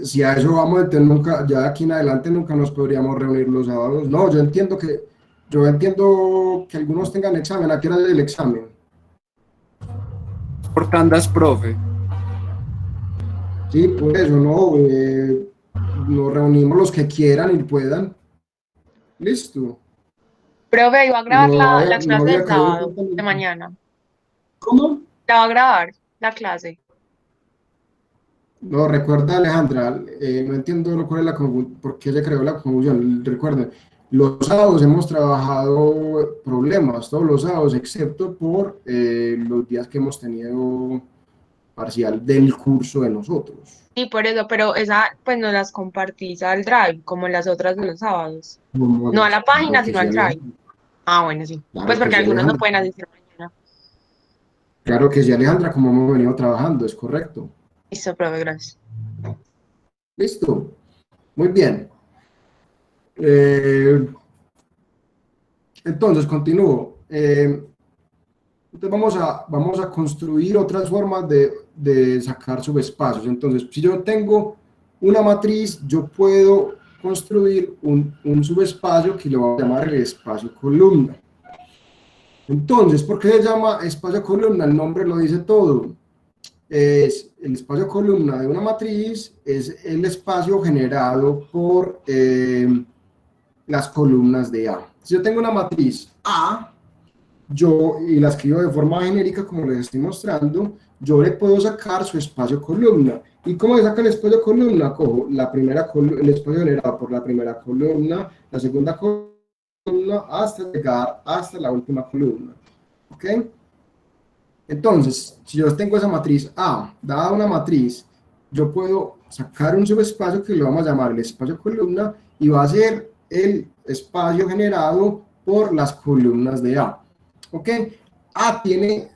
si a eso vamos, entonces nunca, ya de aquí en adelante nunca nos podríamos reunir los sábados. No, yo entiendo que algunos tengan examen. ¿A qué hora es el examen? Por tandas, profe. Sí, por eso, no. Nos reunimos los que quieran y puedan. Listo. Profe, iba a grabar No la había clase del caído en sábado, cuenta. de mañana. ¿Cómo? La va a grabar, la clase. No, recuerda, Alejandra, no entiendo cuál es por qué se creó la confusión. Recuerden, los sábados hemos trabajado problemas, todos los sábados, excepto por los días que hemos tenido parcial del curso de nosotros. Sí, por eso, pero esa, pues no las compartís al Drive, como las otras de los sábados. No a la página, Claro que sino sí, al Drive. Alejandra. Ah, bueno, sí. Claro Pues que porque sí, algunos no Alejandra. pueden asistir mañana. Claro que sí, Alejandra, como hemos venido trabajando, es correcto. Listo, profe, gracias. Listo, muy bien. Entonces, continúo. Entonces vamos a construir otras formas de sacar subespacios. Entonces, si yo tengo una matriz, yo puedo construir un subespacio que lo voy a llamar el espacio columna. Entonces, ¿por qué se llama espacio columna? El nombre lo dice todo. El espacio columna de una matriz es el espacio generado por las columnas de A. Si yo tengo una matriz A, y la escribo de forma genérica como les estoy mostrando, yo le puedo sacar su espacio columna. ¿Y cómo se saca el espacio columna? Cojo el espacio generado por la primera columna, la segunda columna, hasta llegar hasta la última columna. ¿Ok? Entonces, si yo tengo esa matriz A, dada una matriz, yo puedo sacar un subespacio que lo vamos a llamar el espacio columna, y va a ser el espacio generado por las columnas de A. ¿Ok? A tiene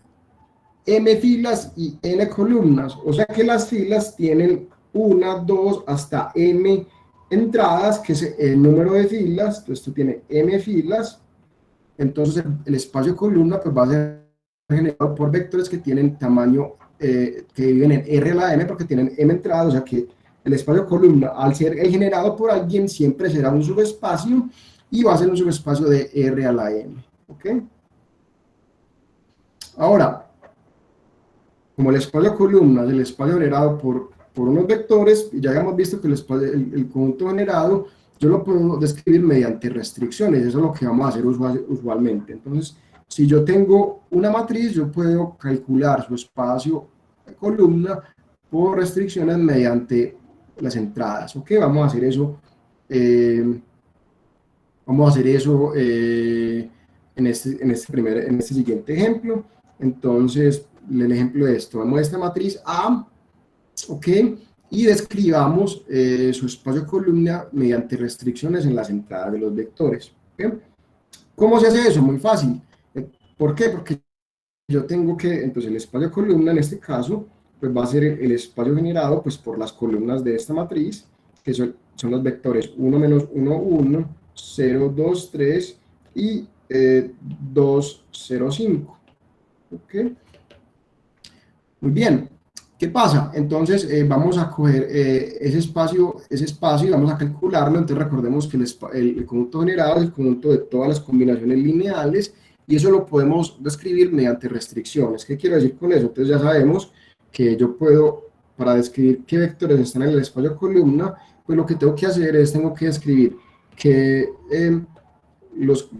m filas y n columnas, o sea que las filas tienen 1, 2, hasta m entradas, que es el número de filas. Entonces esto tiene m filas, entonces el espacio columna pues va a ser generado por vectores que tienen tamaño, que viven en r a la n, porque tienen m entradas, o sea que el espacio columna, al ser generado por alguien, siempre será un subespacio, y va a ser un subespacio de r a la n. ¿Ok? Ahora, como el espacio columna es el espacio generado por unos vectores, y ya habíamos visto que el conjunto generado, yo lo puedo describir mediante restricciones. Eso es lo que vamos a hacer usualmente. Entonces, si yo tengo una matriz, yo puedo calcular su espacio columna por restricciones mediante las entradas. ¿Ok? Vamos a hacer eso. En este siguiente ejemplo. Entonces, el ejemplo de esto, vamos a esta matriz A, ¿ok? Y describamos su espacio columna mediante restricciones en las entradas de los vectores. ¿Ok? ¿Cómo se hace eso? Muy fácil. ¿Por qué? Porque yo tengo que, entonces el espacio columna en este caso, pues va a ser el espacio generado pues por las columnas de esta matriz, que son los vectores 1, menos 1, 1, 0, 2, 3 y 2, 0, 5. ¿Ok? Muy bien. ¿Qué pasa? Entonces vamos a coger ese espacio y vamos a calcularlo. Entonces recordemos que el conjunto generado es el conjunto de todas las combinaciones lineales y eso lo podemos describir mediante restricciones. ¿Qué quiero decir con eso? Entonces ya sabemos que yo puedo, para describir qué vectores están en el espacio columna, pues lo que tengo que hacer es, tengo que describir que los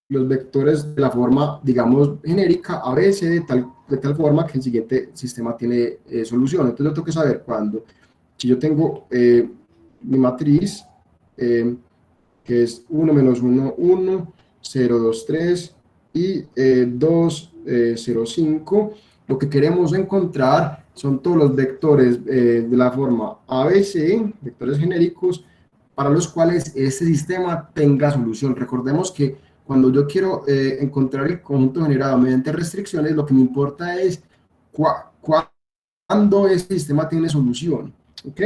vectores de la forma, digamos, genérica, a veces de tal forma que el siguiente sistema tiene solución. Entonces yo tengo que saber cuándo, si yo tengo mi matriz, que es 1, menos 1, 1, 0, 2, 3 y 2, 0, 5, lo que queremos encontrar son todos los vectores de la forma ABC, vectores genéricos, para los cuales este sistema tenga solución. Recordemos que cuando yo quiero encontrar el conjunto generado mediante restricciones, lo que me importa es cuándo este sistema tiene solución. ¿Ok?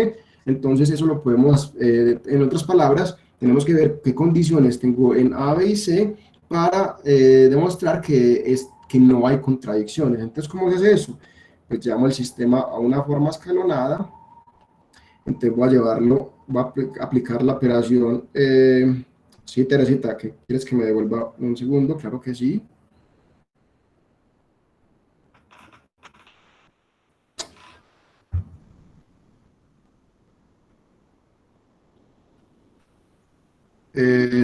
Entonces eso lo podemos, en otras palabras, tenemos que ver qué condiciones tengo en A, B y C para demostrar que no hay contradicciones. Entonces, ¿cómo se hace eso? Pues llevamos el sistema a una forma escalonada. Entonces voy a aplicar la operación. Sí, Teresita, ¿qué quieres que me devuelva un segundo? Claro que sí.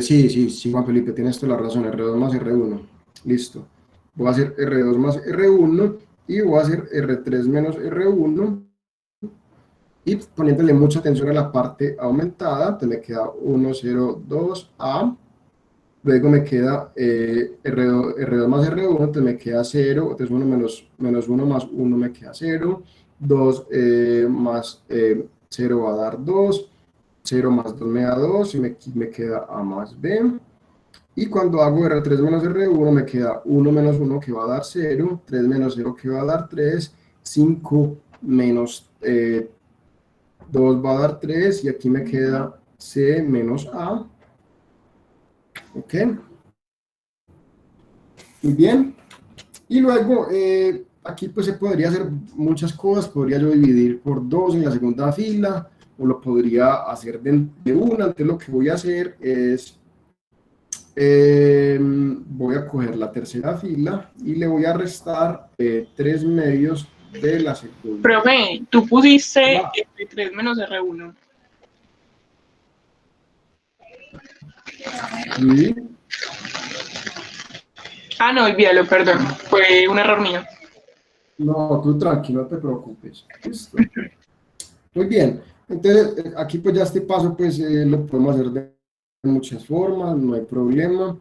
Sí, Juan Felipe, tienes toda la razón, R2 más R1, listo. Voy a hacer R2 más R1 y voy a hacer R3 menos R1 y poniéndole mucha atención a la parte aumentada, entonces me queda 1, 0, 2, A, luego me queda R2 más R1, entonces me queda 0, entonces 1 menos 1 más 1 me queda 0, 2 más 0 va a dar 2, 0 más 2 me da 2 y me queda A más B. Y cuando hago R3 menos R1 me queda 1 menos 1 que va a dar 0, 3 menos 0 que va a dar 3, 5 menos 2 va a dar 3 y aquí me queda C menos A. ¿Ok? Muy bien. Y luego aquí pues se podría hacer muchas cosas, podría yo dividir por 2 en la segunda fila, o lo podría hacer de una. Entonces lo que voy a hacer es, voy a coger la tercera fila y le voy a restar 3 medios de la segunda. Profe, tú pusiste R3 menos R1. ¿Sí? Ah, no, olvídalo, perdón. Fue un error mío. No, tú tranquilo, no te preocupes. Listo. Muy bien. Entonces, aquí pues ya este paso pues lo podemos hacer de muchas formas, no hay problema.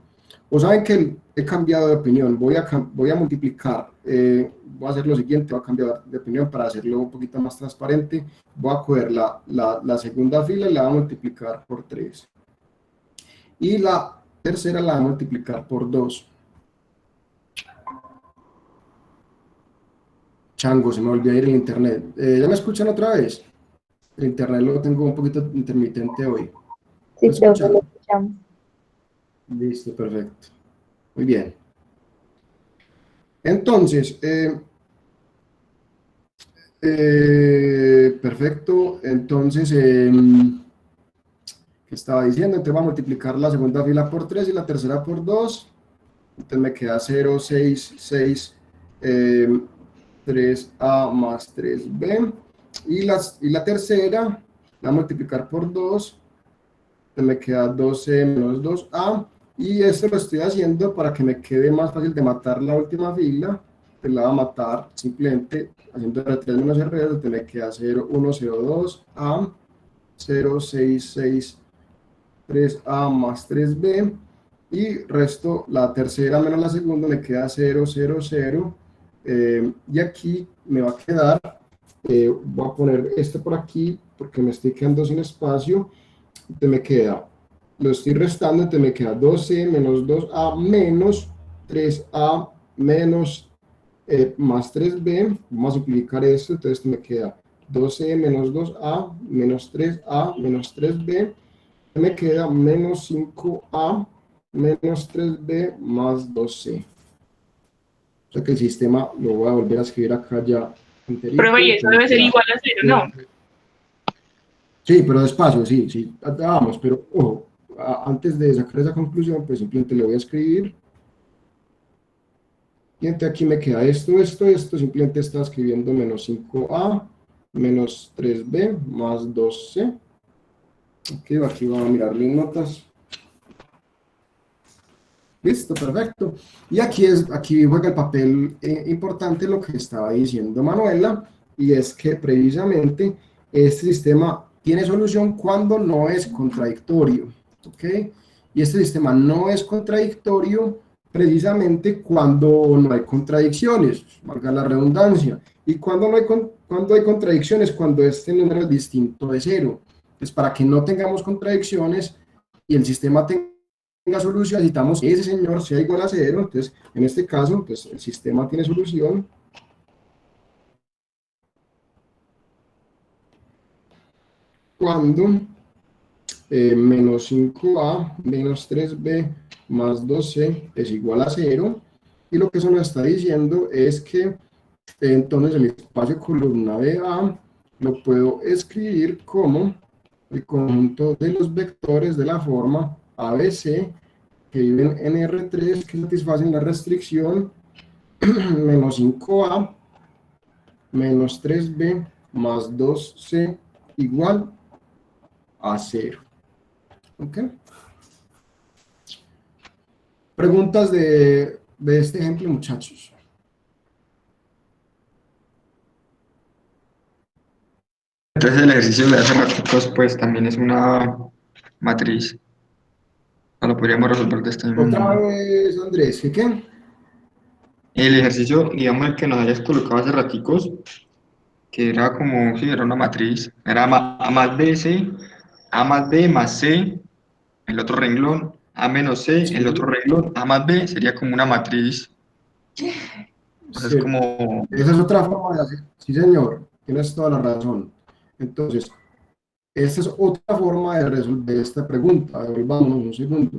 O saben que he cambiado de opinión, voy a multiplicar, voy a hacer lo siguiente, voy a cambiar de opinión para hacerlo un poquito más transparente. Voy a coger la segunda fila y la voy a multiplicar por 3. Y la tercera la voy a multiplicar por 2. Chango, se me olvidó ir el internet. ¿Ya me escuchan otra vez? El internet lo tengo un poquito intermitente hoy. Sí, creo que lo escuchamos. Listo, perfecto. Muy bien. Entonces, perfecto. Entonces, ¿qué estaba diciendo? Entonces voy a multiplicar la segunda fila por 3 y la tercera por 2. Entonces me queda 0, 6, 6, 3A más 3B. Y la tercera la voy a multiplicar por 2. Entonces me queda 2C menos 2A. Y esto lo estoy haciendo para que me quede más fácil de matar la última fila. Pues la voy a matar simplemente haciendo R3 menos R2. Entonces me queda 0, 1, 0, 2A. 0, 6, 6, 3A más 3B. Y resto la tercera menos la segunda, me queda 0, 0, 0. Y aquí me va a quedar, voy a poner esto por aquí porque me estoy quedando sin espacio. Entonces me queda, lo estoy restando, entonces me queda 2C menos 2A menos 3A menos más 3B. Vamos a multiplicar esto, entonces me queda 2C menos 2A menos 3A menos 3B, me queda menos 5A menos 3B más 2C. O sea que el sistema lo voy a volver a escribir acá ya enterito. Profe, y eso debe ser igual a 0, ¿no? Sí, pero despacio, sí, vamos, pero ojo, antes de sacar esa conclusión, pues simplemente le voy a escribir. Y entonces aquí me queda esto, simplemente está escribiendo menos 5A menos 3B más 2C. Ok, aquí vamos a mirar mis notas. Listo, perfecto. Y aquí juega el papel importante lo que estaba diciendo Manuela, y es que precisamente este sistema tiene solución cuando no es contradictorio, ¿ok? Y este sistema no es contradictorio precisamente cuando no hay contradicciones, valga la redundancia, y cuando hay contradicciones, cuando este número es distinto de 0. Entonces, para que no tengamos contradicciones y el sistema tenga solución, necesitamos que ese señor sea igual a 0. Entonces, en este caso, pues, el sistema tiene solución cuando menos 5A menos 3B más 2C es igual a 0, y lo que eso nos está diciendo es que entonces el espacio columna de A lo puedo escribir como el conjunto de los vectores de la forma ABC que viven en R3, que satisfacen la restricción menos 5A menos 3B más 2C igual a 0. ¿Ok? Preguntas de este ejemplo, muchachos. Entonces el ejercicio de hacer ratitos pues también es una matriz. No lo podríamos resolver de esta misma Otra manera. vez, Andrés, ¿qué? El ejercicio, digamos, el que nos hayas colocado hace raticos, que era como, sí, era una matriz, era A más B, C, A más B más C, el otro renglón, A menos C, el otro renglón, A más B, sería como una matriz. O sea, es Sí. como... Esa es otra forma de hacer. Sí, señor, tienes toda la razón. Entonces, esta es otra forma de resolver esta pregunta. Devolvámonos un segundo.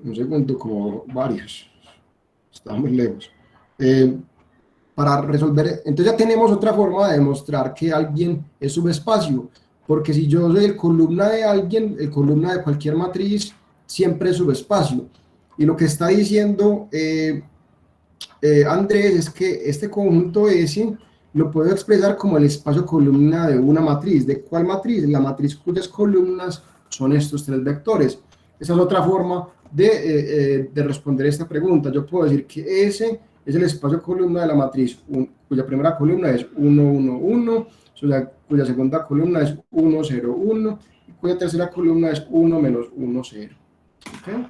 Un segundo, como varios. Está muy lejos. Para resolver, entonces ya tenemos otra forma de demostrar que alguien es subespacio, porque si yo soy el columna de alguien, el columna de cualquier matriz, siempre es subespacio. Y lo que está diciendo Andrés es que este conjunto S lo puedo expresar como el espacio columna de una matriz. ¿De cuál matriz? La matriz cuyas columnas son estos tres vectores. Esa es otra forma de responder esta pregunta. Yo puedo decir que S es el espacio columna de la matriz cuya primera columna es 1, 1, 1, cuya segunda columna es 1, 0, 1, y cuya tercera columna es 1, menos 1, 0. ¿Okay?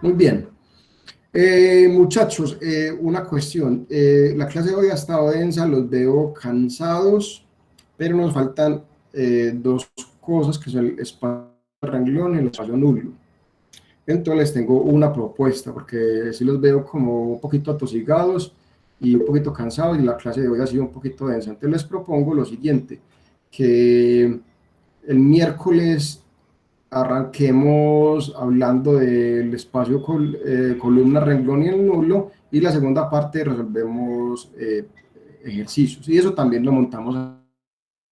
Muy bien. Muchachos, una cuestión. La clase de hoy ha estado densa, los veo cansados, pero nos faltan dos cosas, que son el espacio renglón y el espacio nulo. Entonces les tengo una propuesta, porque sí los veo como un poquito atosigados y un poquito cansados, y la clase de hoy ha sido un poquito densa. Entonces les propongo lo siguiente, que el miércoles arranquemos hablando del espacio columna, renglón y el nulo, y la segunda parte resolvemos ejercicios, y eso también lo montamos a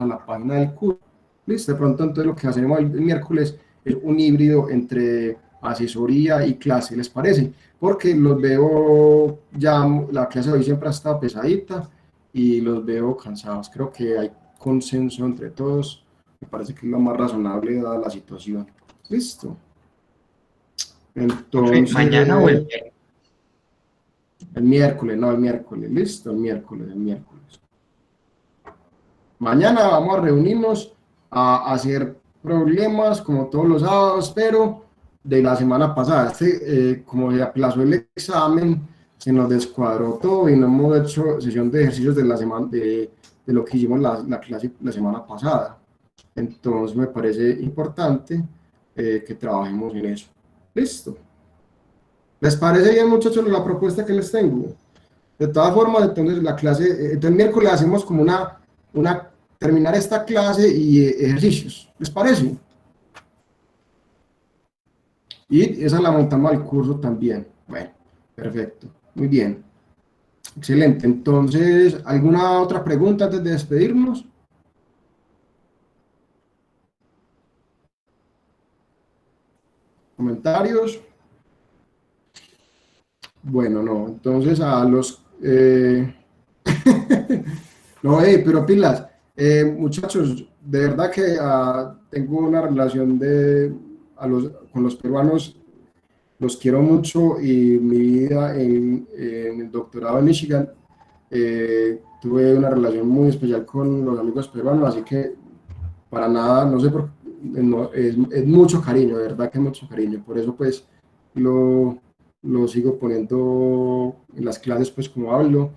la página del curso. ¿Listo? De pronto entonces lo que hacemos el miércoles es un híbrido entre asesoría y clase, ¿les parece? Porque los veo ya, la clase de hoy siempre ha estado pesadita y los veo cansados. Creo que hay consenso entre todos, me parece que es lo más razonable dada la situación. ¿Listo? Entonces, ¿Mañana o el miércoles? El miércoles, ¿listo? El miércoles. Mañana vamos a reunirnos a hacer problemas como todos los sábados, pero de la semana pasada. Como se aplazó el examen, se nos descuadró todo y no hemos hecho sesión de ejercicios de la semana, de lo que hicimos la clase la semana pasada. Entonces me parece importante que trabajemos en eso. ¿Listo? ¿Les parece bien, muchachos, la propuesta que les tengo? De todas formas, entonces la clase, entonces miércoles hacemos como terminar esta clase y ejercicios, ¿les parece? Y esa la montamos al curso también. Bueno, perfecto, muy bien. Excelente, entonces, ¿alguna otra pregunta antes de despedirnos? ¿Comentarios? Bueno, no, entonces a los... no, pero pilas, muchachos, de verdad que tengo una relación con los peruanos, los quiero mucho y mi vida en el doctorado en Michigan, tuve una relación muy especial con los amigos peruanos, así que para nada, no sé por qué, no, es mucho cariño, de verdad que es mucho cariño, por eso pues lo sigo poniendo en las clases pues como hablo,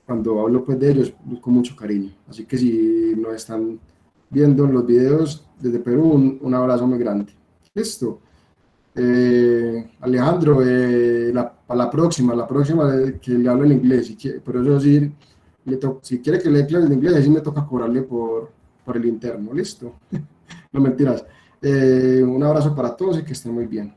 cuando hablo pues de ellos con mucho cariño, así que si nos están viendo en los videos desde Perú, un abrazo muy grande. Listo. Alejandro, para la próxima que le hablo en inglés, pero eso sí, si quiere que le dé clases de inglés, ahí sí me toca cobrarle por el interno, listo. No mentiras. Un abrazo para todos y que estén muy bien.